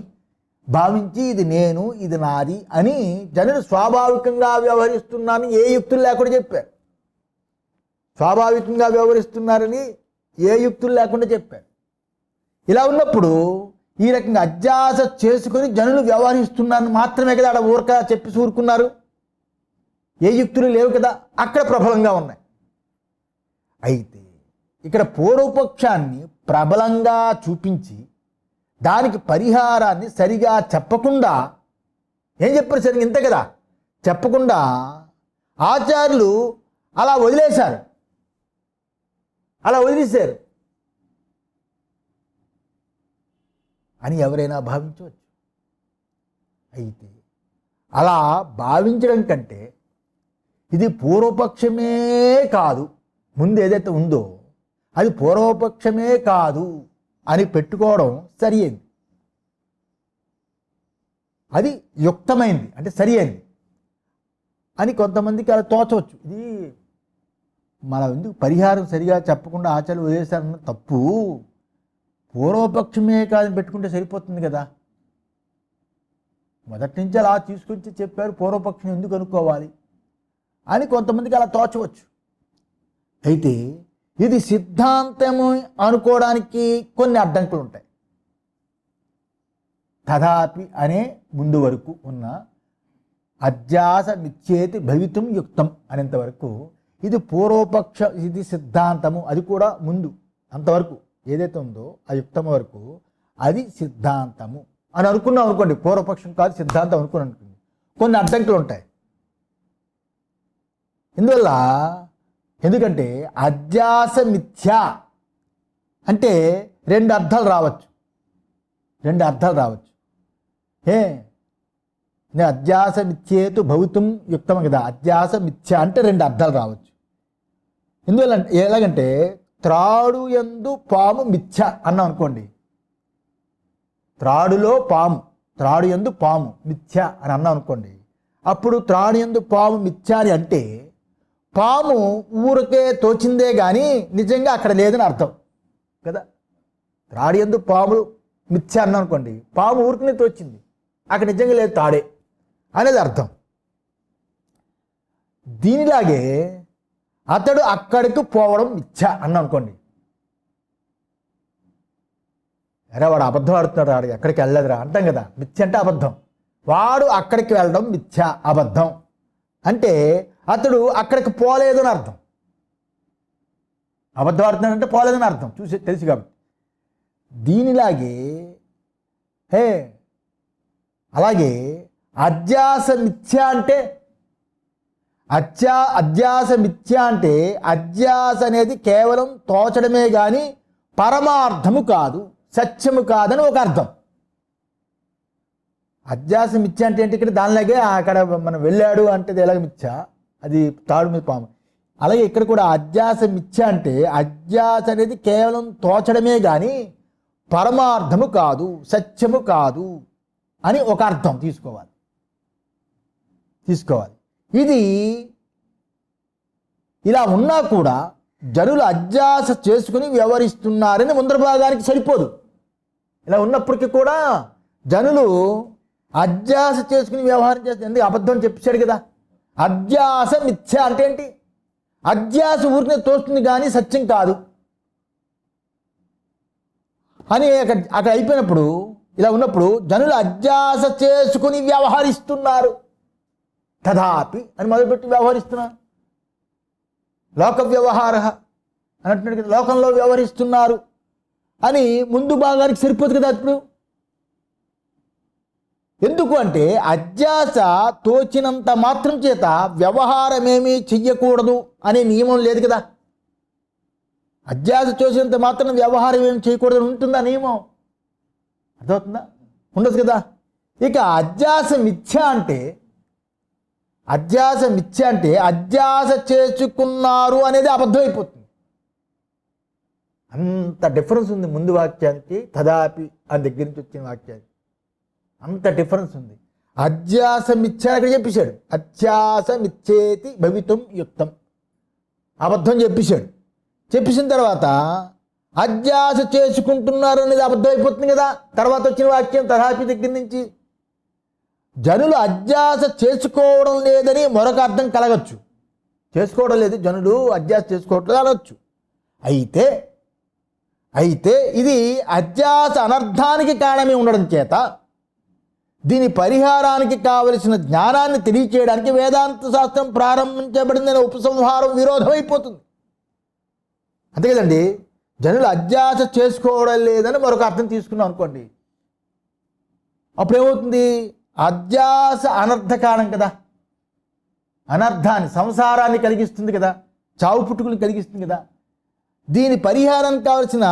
భావించి ఇది నేను, ఇది నాది అని జనులు స్వాభావికంగా వ్యవహరిస్తున్నారని ఏ యుక్తులు లేకుండా చెప్పారు. స్వాభావికంగా వ్యవహరిస్తున్నారని ఏ యుక్తులు లేకుండా చెప్పారు. ఇలా ఉన్నప్పుడు ఈ రకంగా అధ్యాస చేసుకొని జనులు వ్యవహరిస్తున్నారని మాత్రమే కదా అక్కడ ఊరక చెప్పి సూరుకున్నారు. ఏ యుక్తులు లేవు కదా, అక్కడ ప్రబలంగా ఉన్నాయి. అయితే ఇక్కడ పూర్వపక్షాన్ని ప్రబలంగా చూపించి దానికి పరిహారాన్ని సరిగా చెప్పకుండా ఏం చెప్పారు? సరిగ్గా ఇంతే కదా, చెప్పకుండా ఆచార్యులు అలా వదిలేశారు, అలా వదిలేశారు అని ఎవరైనా భావించవచ్చు. అయితే అలా భావించడం కంటే ఇది పూర్వపక్షమే కాదు, ముందు ఏదైతే ఉందో అది పూర్వపక్షమే కాదు అని పెట్టుకోవడం సరి అయింది. అది యుక్తమైంది, అంటే సరి అయింది అని కొంతమందికి అలా తోచవచ్చు. ఇది మన ఎందుకు పరిహారం సరిగా చెప్పకుండా ఆచార్యులు వదిలేశారన్న తప్పు, పూర్వపక్షమే కాదని పెట్టుకుంటే సరిపోతుంది కదా. మొదటి నుంచి అలా తీసుకొచ్చి చెప్పారు, పూర్వపక్షం ఎందుకు అనుకోవాలి అని కొంతమందికి అలా తోచవచ్చు. అయితే ఇది సిద్ధాంతము అనుకోవడానికి కొన్ని అడ్డంకులు ఉంటాయి. తథాపి అనే ముందు వరకు ఉన్న అధ్యాస మిచ్చేతి భవితుం యుక్తం అనేంత వరకు ఇది పూర్వపక్ష, ఇది సిద్ధాంతము, అది కూడా ముందు అంతవరకు ఏదైతే ఉందో ఆ యుక్తం వరకు అది సిద్ధాంతము అని అనుకున్నాం అనుకోండి. పూర్వపక్షం కాదు సిద్ధాంతం అనుకోండి. కొన్ని అడ్డంకులు ఉంటాయి. ఇందువల్ల ఎందుకంటే అధ్యాస మిథ్య అంటే రెండు అర్థాలు రావచ్చు. అధ్యాస మిథ్యేతు భవితుం యుక్తం కదా, అధ్యాస మిథ్య అంటే రెండు అర్థాలు రావచ్చు. ఇందువల్ల ఎలాగంటే త్రాడు యందు పాము మిథ్య అన్నాం అనుకోండి. త్రాడులో పాము, త్రాడు యందు పాము మిథ్య అని అన్నాం అనుకోండి. అప్పుడు త్రాడు యందు పాము మిథ్య అని అంటే పాము ఊరికే తోచిందే కానీ నిజంగా అక్కడ లేదని అర్థం కదా. త్రాడు యందు పాము మిథ్య అన్నాం అనుకోండి, పాము ఊరికనే తోచింది, అక్కడ నిజంగా లేదు, తాడే అనేది అర్థం. దీనిలాగే అతడు అక్కడికి పోవడం మిథ్య అన్నాం అనుకోండి. అరే వాడు అబద్ధం ఆడుతున్నాడు, వాడు ఎక్కడికి వెళ్ళలేదురా అంటాం కదా. మిథ్య అంటే అబద్ధం, వాడు అక్కడికి వెళ్ళడం మిథ్య, అబద్ధం అంటే అతడు అక్కడికి పోలేదు అని అర్థం. అబద్ధం ఆడుతున్నాడంటే పోలేదని అర్థం, చూసి తెలుసు కాబట్టి. దీనిలాగే అలాగే అధ్యాస మిథ్య అంటే అధ్యాస మిథ్య అంటే అధ్యాస అనేది కేవలం తోచడమే కానీ పరమార్థము కాదు, సత్యము కాదని ఒక అర్థం. అధ్యాస మిథ్య అంటే ఏంటి? ఇక్కడ దానిలాగే అక్కడ మనం వెళ్ళాడు అంటే ఎలాగ మిథ్య, అది తాడు మీద పాము. అలాగే ఇక్కడ కూడా అధ్యాస మిథ్య అంటే అధ్యాస అనేది కేవలం తోచడమే కానీ పరమార్థము కాదు, సత్యము కాదు అని ఒక అర్థం తీసుకోవాలి. ఇది ఇలా ఉన్నా కూడా జనులు అధ్యాస చేసుకుని వ్యవహరిస్తున్నారని ముందర భాగానికి సరిపోదు. ఇలా ఉన్నప్పటికీ కూడా జనులు అధ్యాస చేసుకుని వ్యవహారం చేస్తారు. ఎందుకు అబద్ధం చెప్పాడు కదా. అధ్యాస మిథ్య అంటే ఏంటి? అధ్యాస ఊరినే తోస్తుంది కానీ సత్యం కాదు అని అక్కడ అయిపోయినప్పుడు, ఇలా ఉన్నప్పుడు జనులు అధ్యాస చేసుకుని వ్యవహరిస్తున్నారు. తథాపి అని మొదలుపెట్టి వ్యవహరిస్తున్నారు. లోక వ్యవహార అన్నట్టు కదా, లోకంలో వ్యవహరిస్తున్నారు అని ముందు భాగానికి సరిపోదు కదా. ఇప్పుడు ఎందుకు అంటే అధ్యాస తోచినంత మాత్రం చేత వ్యవహారమేమీ చెయ్యకూడదు అనే నియమం లేదు కదా. అధ్యాస తోచినంత మాత్రం వ్యవహారం ఏమి చేయకూడదు ఉంటుందా నియమం? అర్థమవుతుందా? ఉండదు కదా. ఇక అధ్యాస మిథ్య అంటే అధ్యాస చేసుకున్నారు అనేది అబద్ధం అయిపోతుంది. అంత డిఫరెన్స్ ఉంది ముందు వాక్యానికి తదాపి అని దగ్గర నుంచి వచ్చిన వాక్యానికి అంత డిఫరెన్స్ ఉంది. అధ్యాస మిథ్య అక్కడ చెప్పేశాడు. అధ్యాస మిథ్యేతి భవితుం యుక్తం అబద్ధం చెప్పేసిన తర్వాత అధ్యాస చేసుకుంటున్నారు అనేది అబద్ధం అయిపోతుంది కదా. తర్వాత వచ్చిన వాక్యం తథాపి దగ్గర నుంచి జనులు అధ్యాస చేసుకోవడం లేదని మరొక అర్థం కలగచ్చు. చేసుకోవడం లేదు, జనులు అధ్యాస చేసుకోవట్లేదు అనొచ్చు. అయితే ఇది అధ్యాస అనర్థానికి కారణమే ఉండడం చేత దీని పరిహారానికి కావలసిన జ్ఞానాన్ని తెలియచేయడానికి వేదాంత శాస్త్రం ప్రారంభించబడిందనే ఉపసంహారం విరోధమైపోతుంది. అంతే కదండి. జనులు అధ్యాస చేసుకోవడం లేదని మరొక అర్థం తీసుకున్నాం అనుకోండి, అప్పుడేమవుతుంది? అధ్యాస అనర్థ కారణం కదా, అనర్థాన్ని సంసారాన్ని కలిగిస్తుంది కదా, చావు పుట్టుకుని కలిగిస్తుంది కదా. దీని పరిహారానికి కావలసిన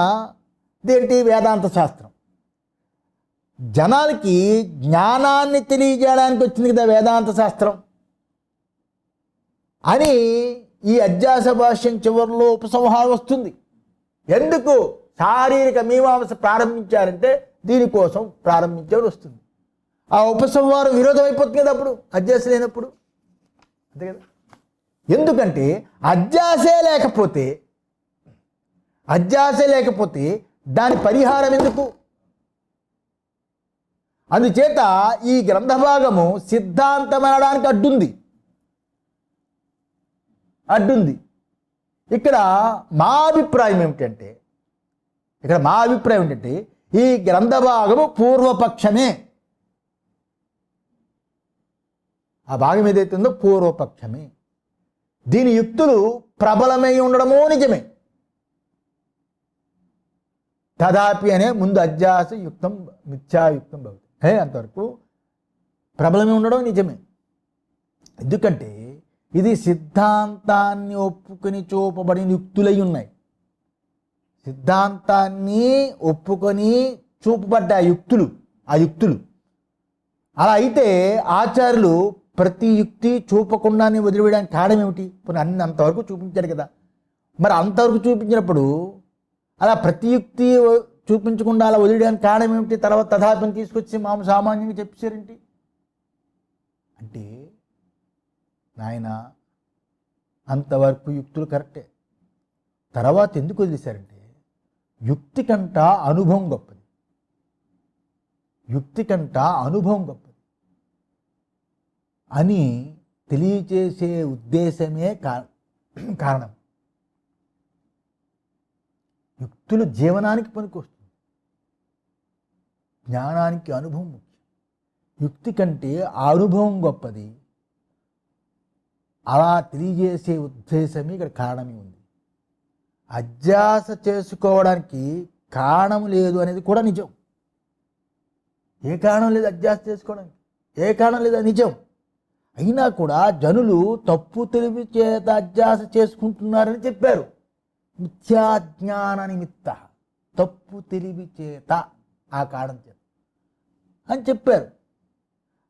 దేంటి? వేదాంత శాస్త్రం. జనాలకి జ్ఞానాన్ని తెలియజేయడానికి వచ్చింది కదా వేదాంత శాస్త్రం అని ఈ అధ్యాస భాష్యం చివరిలో ఉపసంహారం వస్తుంది. ఎందుకు శారీరక మీమాంస ప్రారంభించారంటే దీనికోసం ప్రారంభించారు వస్తుంది. ఆ ఉపసంహారం విరోధం అయిపోతుంది కదా అప్పుడు అధ్యాస లేనప్పుడు. అంతే కదా. ఎందుకంటే అధ్యాసే లేకపోతే దాని పరిహారం ఎందుకు? అందుచేత ఈ గ్రంథ భాగము సిద్ధాంతం అనడానికి అడ్డుంది. ఇక్కడ మా అభిప్రాయం ఏమిటంటే ఈ గ్రంథ భాగము పూర్వపక్షమే. ఆ భాగం ఏదైతే ఉందో పూర్వపక్షమే. దీని యుక్తులు ప్రబలమై ఉండడమో నిజమే. తదాపి అనే ముందు అధ్యాస యుక్తం మిథ్యాయుక్తం భవతి, అంతవరకు ప్రబలమే ఉండడం నిజమే. ఎందుకంటే ఇది సిద్ధాంతాన్ని ఒప్పుకొని చూపబడిన యుక్తులై ఉన్నాయి. సిద్ధాంతాన్ని ఒప్పుకొని చూపబడ్డ ఆ యుక్తులు. అలా అయితే ఆచార్యులు ప్రతి యుక్తి చూపకుండానే వదిలివేయడానికి కారణం ఏమిటి? అన్ని అంతవరకు చూపించారు కదా. మరి అంతవరకు చూపించినప్పుడు అలా ప్రతి యుక్తి చూపించకుండా అలా వదిలేయడానికి కారణం ఏమిటి? తర్వాత తథాపిని తీసుకొచ్చి సామాన్యంగా చెప్పేశారేంటి అంటే, నాయన అంతవరకు యుక్తులు కరెక్టే, తర్వాత ఎందుకు వదిలేశారంటే యుక్తి కంట అనుభవం గొప్పది అని తెలియచేసే ఉద్దేశమే కారణం. యుక్తులు జీవనానికి పనికొస్తుంది, జ్ఞానానికి అనుభవం ముఖ్యం. యుక్తి కంటే ఆ అనుభవం గొప్పది. అలా తెలియజేసే ఉద్దేశమే ఇక్కడ కారణమే ఉంది. అధ్యాస చేసుకోవడానికి కారణం లేదు అనేది కూడా నిజం. ఏ కారణం లేదు అధ్యాస చేసుకోవడానికి, ఏ కారణం లేదు నిజం. అయినా కూడా జనులు తప్పు తెలివి చేత అధ్యాస చేసుకుంటున్నారని చెప్పారు. మిథ్యాజ్ఞాన నిమిత్త, తప్పు తెలివి చేత, ఆ కారణం చేత అని చెప్పారు.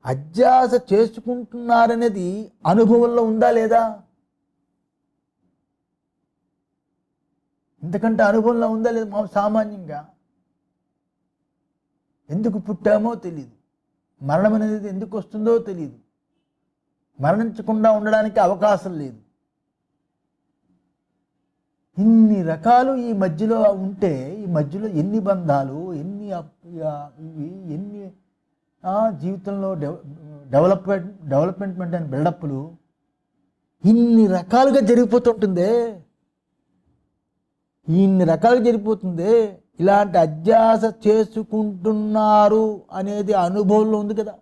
అధ్యాస చేసుకుంటున్నారనేది అనుభవంలో ఉందా లేదా? ఇంతకంటే అనుభవంలో ఉందా లేదా? సామాన్యంగా ఎందుకు పుట్టామో తెలియదు, మరణం అనేది ఎందుకు వస్తుందో తెలియదు, మరణించకుండా ఉండడానికి అవకాశం లేదు. ఇన్ని రకాలు ఈ మధ్యలో ఉంటే, ఈ మధ్యలో ఎన్ని బంధాలు, ఎన్ని జీవితంలో డెవలప్మెంట్ అండ్ బిల్డప్లు ఇన్ని రకాలుగా జరిగిపోతుంటుందే. ఇలాంటి అధ్యాస చేసుకుంటున్నారు అనేది అనుభవంలో ఉంది కదా.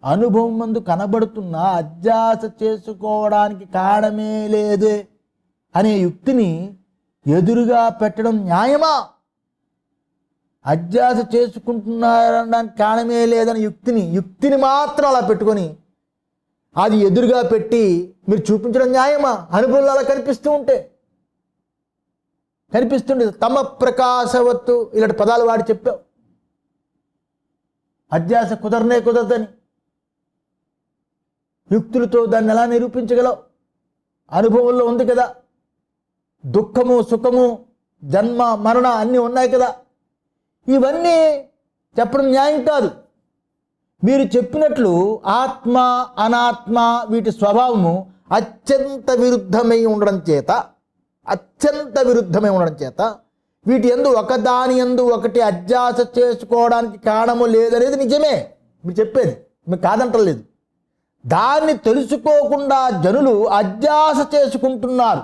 అనుభవం ముందు కనబడుతున్న అధ్యాస చేసుకోవడానికి కారణమే లేదే అనే యుక్తిని ఎదురుగా పెట్టడం న్యాయమా? అధ్యాస చేసుకుంటున్నారనడానికి కారణమే లేదని యుక్తిని మాత్రం అలా పెట్టుకొని అది ఎదురుగా పెట్టి మీరు చూపించడం న్యాయమా? అనుభవంలో అలా కనిపిస్తుండే తమ ప్రకాశవత్తు ఇలాంటి పదాలు వాడి చెప్పావు. అధ్యాస కుదరదని యుక్తులతో దాన్ని ఎలా నిరూపించగలవు? అనుభవంలో ఉంది కదా. దుఃఖము, సుఖము, జన్మ, మరణ అన్నీ ఉన్నాయి కదా. ఇవన్నీ చెప్పడం న్యాయం కాదు. మీరు చెప్పినట్లు ఆత్మ, అనాత్మ వీటి స్వభావము అత్యంత విరుద్ధమై ఉండడం చేత అత్యంత విరుద్ధమై ఉండడం చేత వీటి యందు ఒకదాని యందు ఒకటి అధ్యాస చేసుకోవడానికి కారణము లేదనేది నిజమే, మీరు చెప్పేది, మీకు కాదంటలేదు. దాన్ని తెలుసుకోకుండా జనులు అధ్యాస చేసుకుంటున్నారు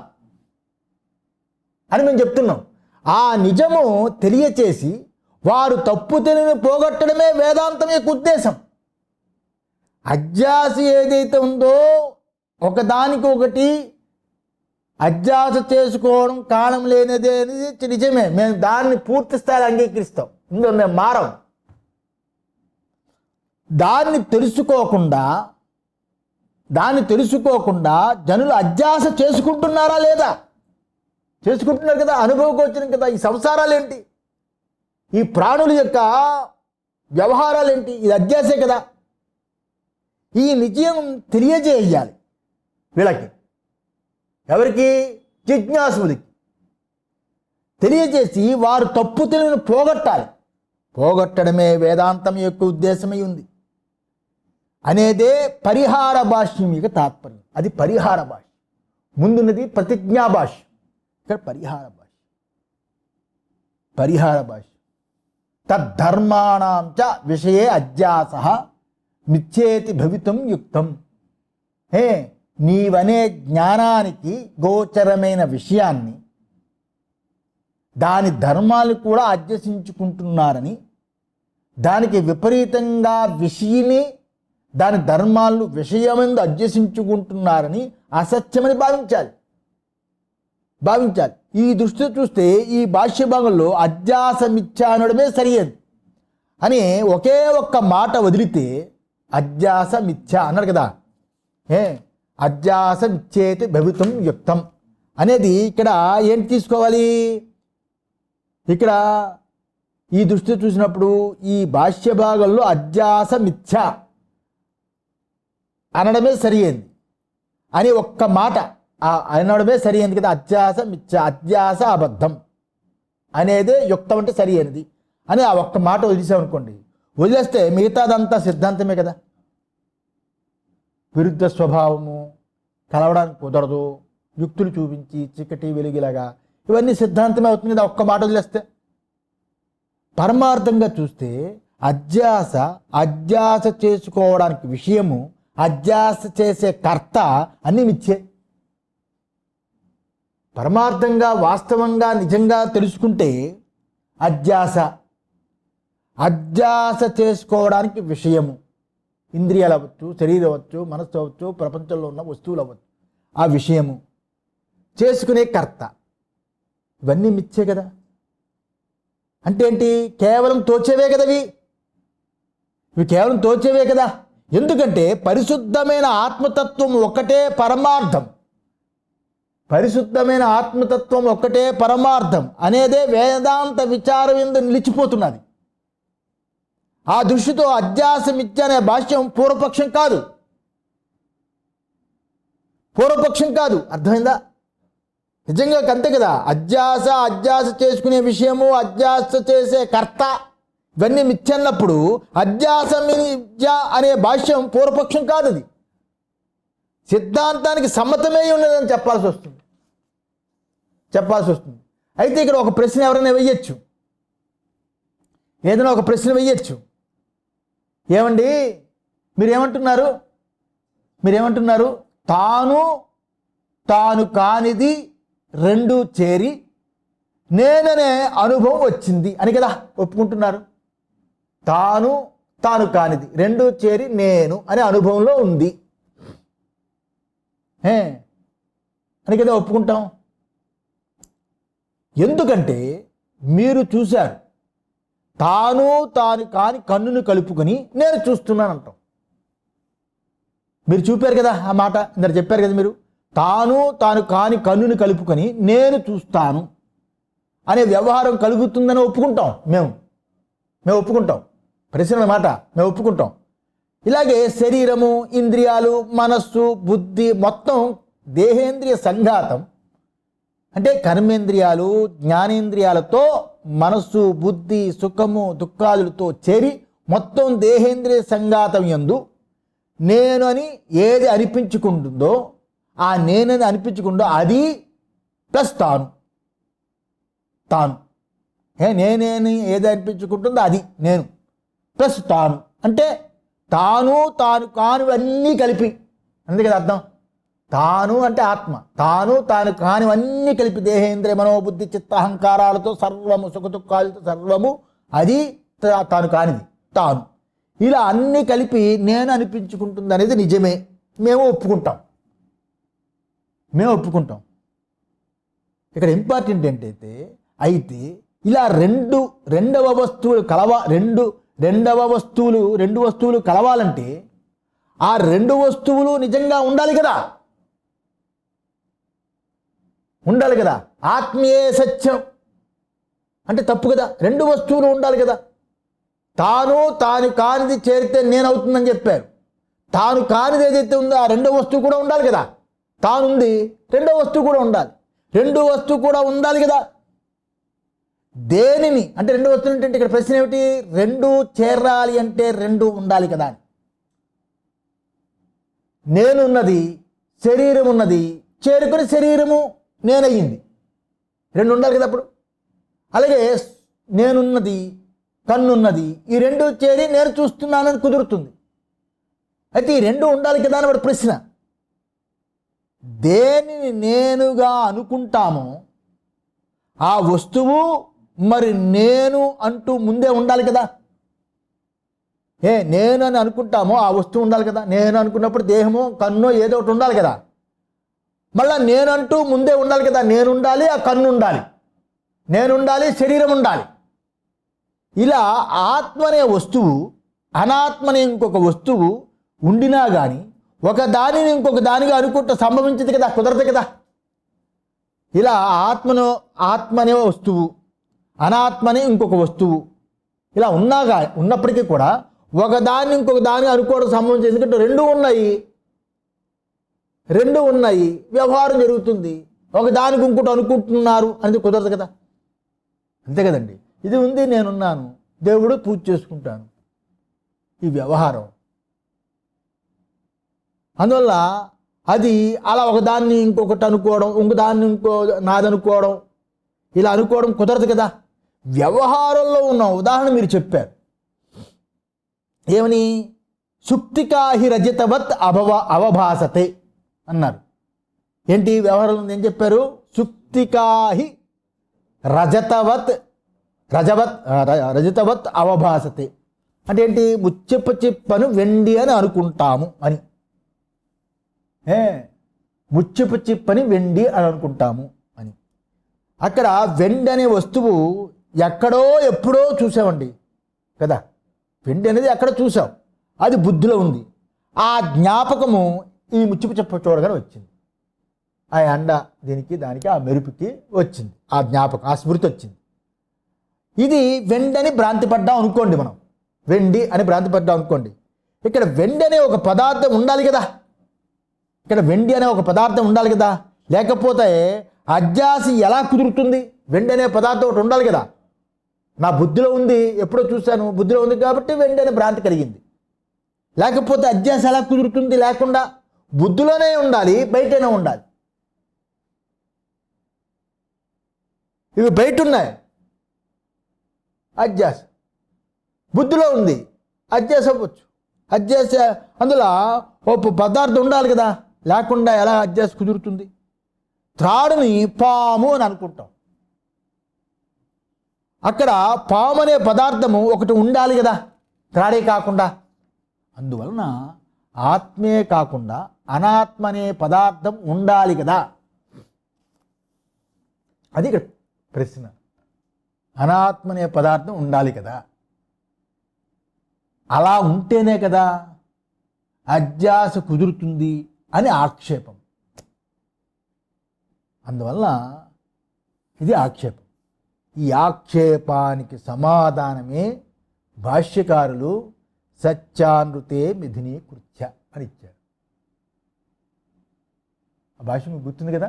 అని మేము చెప్తున్నాం. ఆ నిజము తెలియచేసి వారు తప్పు తెలివిని పోగొట్టడమే వేదాంతం యొక్క ఉద్దేశం. అధ్యాస ఏదైతే ఉందో ఒకదానికి ఒకటి అధ్యాస చేసుకోవడం కారణం లేనిదే అనేది నిజమే, మేము దాన్ని పూర్తి స్థాయిలో అంగీకరిస్తాం, ఇందులో మేము మారం. దాన్ని తెలుసుకోకుండా జనులు అధ్యాస చేసుకుంటున్నారా లేదా? చేసుకుంటున్నారు కదా, అనుభవకు వచ్చిన కదా. ఈ సంసారాలు ఏంటి, ఈ ప్రాణుల యొక్క వ్యవహారాలు ఏంటి, ఇది అధ్యాసే కదా. ఈ నిజం తెలియజేయాలి వీళ్ళకి, ఎవరికి? జిజ్ఞాసులకి తెలియజేసి వారు తప్పు తెలివిని పోగొట్టాలి. పోగొట్టడమే వేదాంతం యొక్క ఉద్దేశమై ఉంది అనేదే పరిహార భాష్యం యొక్క తాత్పర్యం. అది పరిహార భాష్యం. ముందున్నది ప్రతిజ్ఞా భాష్యం, ఇక్కడ పరిహార భాష్యం. తద్ధర్మాణం చ విషయే అధ్యాస మిథ్యేతి భవితం యుక్తం. నీవనే జ్ఞానానికి గోచరమైన విషయాన్ని దాని ధర్మాలు కూడా అధ్యసించుకుంటున్నారని, దానికి విపరీతంగా విషయని దాని ధర్మాలను విషయమందు అధ్యసించుకుంటున్నారని అసత్యమని భావించాలి. ఈ దృష్టితో చూస్తే ఈ భాష్య భాగంలో అధ్యాస మిథ్య అనడమే సరియదు అని ఒకే ఒక్క మాట వదిలితే అధ్యాస మిథ్య అన్నాడు కదా. అధ్యాస మిథ్యేతి భవితం యుక్తం అనేది ఇక్కడ ఏంటి తీసుకోవాలి? ఇక్కడ ఈ దృష్టి చూసినప్పుడు ఈ భాష్య భాగంలో అధ్యాస మిథ్య అనడమే సరియైంది అని ఒక్క మాట అనడమే సరియైంది కదా. అధ్యాస మిథ్య, అధ్యాస అబద్ధం అనేదే యుక్తం అంటే సరియైనది అని ఆ ఒక్క మాట వదిలేసామనుకోండి, వదిలేస్తే మిగతాదంతా సిద్ధాంతమే కదా. విరుద్ధ స్వభావము, కలవడానికి కుదరదు, యుక్తులు చూపించి చీకటి వెలుగులాగా, ఇవన్నీ సిద్ధాంతమే అవుతుంది కదా ఒక్క మాట వదిలేస్తే. పరమార్థంగా చూస్తే అధ్యాస చేసుకోవడానికి విషయము, అధ్యాస చేసే కర్త అన్నీ మిథ్యే. పరమార్థంగా వాస్తవంగా నిజంగా తెలుసుకుంటే అధ్యాస చేసుకోవడానికి విషయము ఇంద్రియాలు అవ్వచ్చు, శరీరం అవ్వచ్చు, మనస్సు అవ్వచ్చు, ప్రపంచంలో ఉన్న వస్తువులు అవ్వచ్చు, ఆ విషయము చేసుకునే కర్త, ఇవన్నీ మిథ్యే కదా. అంటే ఏంటి? కేవలం తోచేవే కదా ఇవి కేవలం తోచేవే కదా. ఎందుకంటే పరిశుద్ధమైన ఆత్మతత్వం ఒక్కటే పరమార్థం, పరిశుద్ధమైన ఆత్మతత్వం ఒక్కటే పరమార్థం అనేదే వేదాంత విచారం ఎందు నిలిచిపోతున్నది. ఆ దృష్టితో అధ్యాస మిథ్య అనే భాష్యం పూర్వపక్షం కాదు. అర్థమైందా? నిజంగా అంతే కదా. అధ్యాస చేసుకునే విషయము, అధ్యాస చేసే కర్త, ఇవన్నీ మిథ్య అన్నప్పుడు అధ్యాస మిథ్య అనే భాష్యం పూర్వపక్షం కాదు, అది సిద్ధాంతానికి సమ్మతమే ఉన్నదని చెప్పాల్సి వస్తుంది. అయితే ఇక్కడ ఒక ప్రశ్న ఎవరైనా వెయ్యొచ్చు, ఏదైనా ఒక ప్రశ్న వెయ్యొచ్చు. ఏమండి మీరేమంటున్నారు? తాను కానిది రెండు చేరి నేననే అనుభవం వచ్చింది అని కదా ఒప్పుకుంటున్నారు. తాను కానిది రెండు చేరి నేను అనే అనుభవంలో ఉంది అని కదా ఒప్పుకుంటాం. ఎందుకంటే మీరు చూశారు, తాను కాని కన్నును కలుపుకొని నేను చూస్తున్నాను అంటాం. మీరు చూపారు కదా ఆ మాట, ఇందరు చెప్పారు కదా మీరు. తాను కాని కన్నును కలుపుకొని నేను చూస్తాను అనే వ్యవహారం కలుగుతుందని ఒప్పుకుంటాం. మేము ఒప్పుకుంటాం. ప్రశ్న మాట మేము ఒప్పుకుంటాం. ఇలాగే శరీరము, ఇంద్రియాలు, మనస్సు, బుద్ధి మొత్తం దేహేంద్రియ సంఘాతం అంటే కర్మేంద్రియాలు, జ్ఞానేంద్రియాలతో మనస్సు, బుద్ధి, సుఖము, దుఃఖాదులతో చేరి మొత్తం దేహేంద్రియ సంఘాతం యందు నేను అని ఏది అనిపించుకుంటుందో, ఆ నేనని అనిపించుకుందో అది ప్లస్ తాను. నేనేని ఏది అనిపించుకుంటుందో అది నేను ప్లస్ తాను అంటే తాను కానివన్నీ కలిపి. అంతే కదా అర్థం. తాను అంటే ఆత్మ, తాను కానివన్నీ కలిపి దేహేంద్రియ మనోబుద్ధి చిత్త అహంకారాలతో సర్వము సుఖదుఖాలతో సర్వము అది తాను కానిది తాను. ఇలా అన్నీ కలిపి నేను అనిపించుకుంటుంది అనేది నిజమే, మేము ఒప్పుకుంటాం. ఇక్కడ ఇంపార్టెంట్ ఏంటైతే అయితే ఇలా రెండు వస్తువులు కలవాలంటే ఆ రెండు వస్తువులు నిజంగా ఉండాలి కదా. ఆత్మీయ సత్యం అంటే తప్పు కదా. రెండు వస్తువులు ఉండాలి కదా. తాను కానిది చేరితే నేనవుతుందని చెప్పారు. తాను కానిది ఏదైతే ఉందో ఆ రెండో వస్తువు కూడా ఉండాలి కదా. తానుంది, రెండో వస్తువు కూడా ఉండాలి. రెండు వస్తువు కూడా ఉండాలి కదా. దేనిని అంటే రెండు వస్తువులు అంటే ఇక్కడ ప్రశ్న ఏమిటి? రెండు చేరాలి అంటే రెండు ఉండాలి కదా అని. నేనున్నది, శరీరం ఉన్నది, చేరుకుని శరీరము నేనయ్యింది. రెండు ఉండాలి కదా అప్పుడు. అలాగే నేనున్నది, కన్నున్నది, ఈ రెండు చేరి నేను చూస్తున్నానని కుదురుతుంది. అయితే ఈ రెండు ఉండాలి కదా అని వాడు ప్రశ్న. దేనిని నేనుగా అనుకుంటామో ఆ వస్తువు మరి నేను అంటూ ముందే ఉండాలి కదా. నేను అని అనుకుంటామో ఆ వస్తువు ఉండాలి కదా. నేను అనుకున్నప్పుడు దేహమో కన్ను ఏదో ఒకటి ఉండాలి కదా. మళ్ళా నేనంటూ ముందే ఉండాలి కదా. నేను ఉండాలి, ఆ కన్ను ఉండాలి, నేను ఉండాలి, శరీరం ఉండాలి. ఇలా ఆత్మ అనే వస్తువు అనాత్మ అనే ఇంకొక వస్తువు ఉండినా కానీ ఒక దానిని ఇంకొక దానిగా అనుకుంటూ సంభవించదు కదా, కుదరదు కదా. ఇలా ఆత్మ అనే వస్తువు అనాత్మ అనే ఇంకొక వస్తువు ఇలా ఉన్నప్పటికీ కూడా ఒకదాన్ని ఇంకొక దాన్ని అనుకోవడం సంభవించింది. ఎందుకంటే రెండు ఉన్నాయి, వ్యవహారం జరుగుతుంది. ఒకదానికి ఇంకోటి అనుకుంటున్నారు అనేది కుదరదు కదా. అంతే కదండి. ఇది ఉంది, నేనున్నాను, దేవుడు పూజ చేసుకుంటాను, ఈ వ్యవహారం. అందువల్ల అది అలా ఒకదాన్ని ఇంకొకటి అనుకోవడం, ఇంకొదాన్ని నాదనుకోవడం, ఇలా అనుకోవడం కుదరదు కదా. వ్యవహారంలో ఉన్న ఉదాహరణ మీరు చెప్పారు. ఏమని? సుక్తికాహి రజతవత్ అవభాసతే అన్నారు. ఏంటి వ్యవహారంలో ఏం చెప్పారు? సుక్తికాహి రజతవత్ అవభాసతే అంటే ఏంటి? ముచ్చెప్ప చిప్పను వెండి అని అనుకుంటాము అని. ముచ్చెప్ప చిప్పని వెండి అని అనుకుంటాము అని. అక్కడ వెండి అనే వస్తువు ఎక్కడో ఎప్పుడో చూసామండి కదా. వెండి అనేది ఎక్కడ చూసాం, అది బుద్ధిలో ఉంది. ఆ జ్ఞాపకము ఈ ముచ్చిపు చెప్ప చూడగానే వచ్చింది. ఆ ఎండ దీనికి దానికి ఆ మెరుపుకి వచ్చింది, ఆ జ్ఞాపకం, ఆ స్మృతి వచ్చింది. ఇది వెండి అని భ్రాంతి పడ్డాం అనుకోండి. మనం వెండి అని భ్రాంతి పడ్డాం అనుకోండి. ఇక్కడ వెండి అనే ఒక పదార్థం ఉండాలి కదా. లేకపోతే అధ్యాసి ఎలా కుదురుతుంది? వెండి అనే పదార్థం ఒకటి ఉండాలి కదా. నా బుద్ధిలో ఉంది, ఎప్పుడో చూశాను, బుద్ధిలో ఉంది కాబట్టి వెండి అనే భ్రాంతి కలిగింది. లేకపోతే అధ్యాస ఎలా కుదురుతుంది? లేకుండా బుద్ధిలోనే ఉండాలి, బయటనే ఉండాలి. ఇవి బయట ఉన్నాయి, అధ్యాస బుద్ధిలో ఉంది, అధ్యాస అవ్వచ్చు. అధ్యాస అందులో ఓ పదార్థం ఉండాలి కదా. లేకుండా ఎలా అధ్యాస కుదురుతుంది? త్రాడుని పాము అని అనుకుంటాం. అక్కడ పాము అనే పదార్థము ఒకటి ఉండాలి కదా, త్రాడే కాకుండా. అందువలన ఆత్మే కాకుండా అనాత్మ అనే పదార్థం ఉండాలి కదా. అది ఇక్కడ ప్రశ్న. అనాత్మ అనే పదార్థం ఉండాలి కదా. అలా ఉంటేనే కదా అధ్యాస కుదురుతుంది అని ఆక్షేపం. అందువల్ల ఇది ఆక్షేపం. ఈ ఆక్షేపానికి సమాధానమే భాష్యకారులు సత్యానృతే మిథునీ కృత్య అని ఇచ్చారు. ఆ భాష మీకు గుర్తుంది కదా.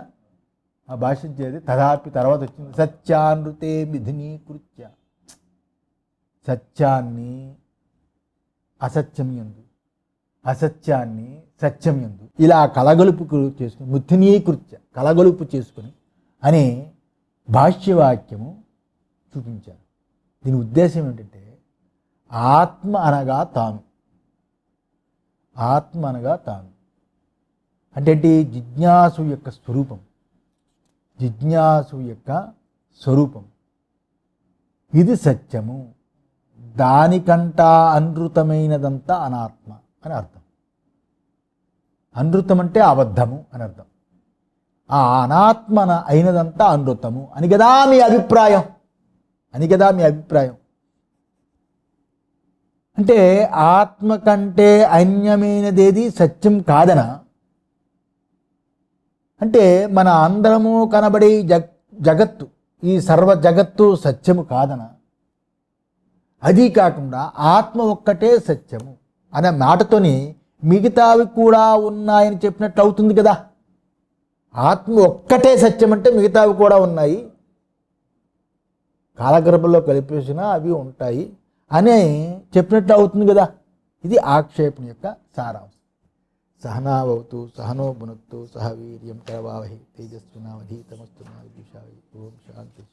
ఆ భాష ఇచ్చేది తదాపి తర్వాత వచ్చింది సత్యానృతే మిథునీ కృత్య. సత్యాన్ని అసత్యం యందు, అసత్యాన్ని సత్యం యందు ఇలా కలగలుపు చేసుకుని మిథునీకృత్య కలగలుపు చేసుకుని అని భాష్యవాక్యము చూపించారు. దీని ఉద్దేశం ఏంటంటే ఆత్మ అనగా తాను, ఆత్మ అనగా తాను అంటే ఏంటి? జిజ్ఞాసు యొక్క స్వరూపం, జిజ్ఞాసు యొక్క స్వరూపం ఇది సత్యము, దానికంటా అనృతమైనదంతా అనాత్మ అని అర్థం. అనృతం అంటే అబద్ధము అని అర్థం. ఆ అనాత్మన అయినదంతా అనృతము అని కదా మీ అభిప్రాయం, అని కదా మీ అభిప్రాయం. అంటే ఆత్మ కంటే అన్యమైనదేది సత్యం కాదనా? అంటే మన అందరము కనబడే జగత్తు, ఈ సర్వ జగత్తు సత్యము కాదనా? అది కాకుండా ఆత్మ ఒక్కటే సత్యము అనే మాటతోని మిగతావి కూడా ఉన్నాయని చెప్పినట్లు అవుతుంది కదా. ఆత్మ ఒక్కటే సత్యం అంటే మిగతావి కూడా ఉన్నాయి, కాలగర్భంలో కలిపేసినా అవి ఉంటాయి అనే చెప్పినట్లు అవుతుంది కదా. ఇది ఆక్షేపణ యొక్క సారాంశం. సహనావతు సహనో భునత్తు సహ వీర్యం కరవావహి తేజస్వినావధీతమస్తు మా విద్విషావహి. ఓం శాంతి.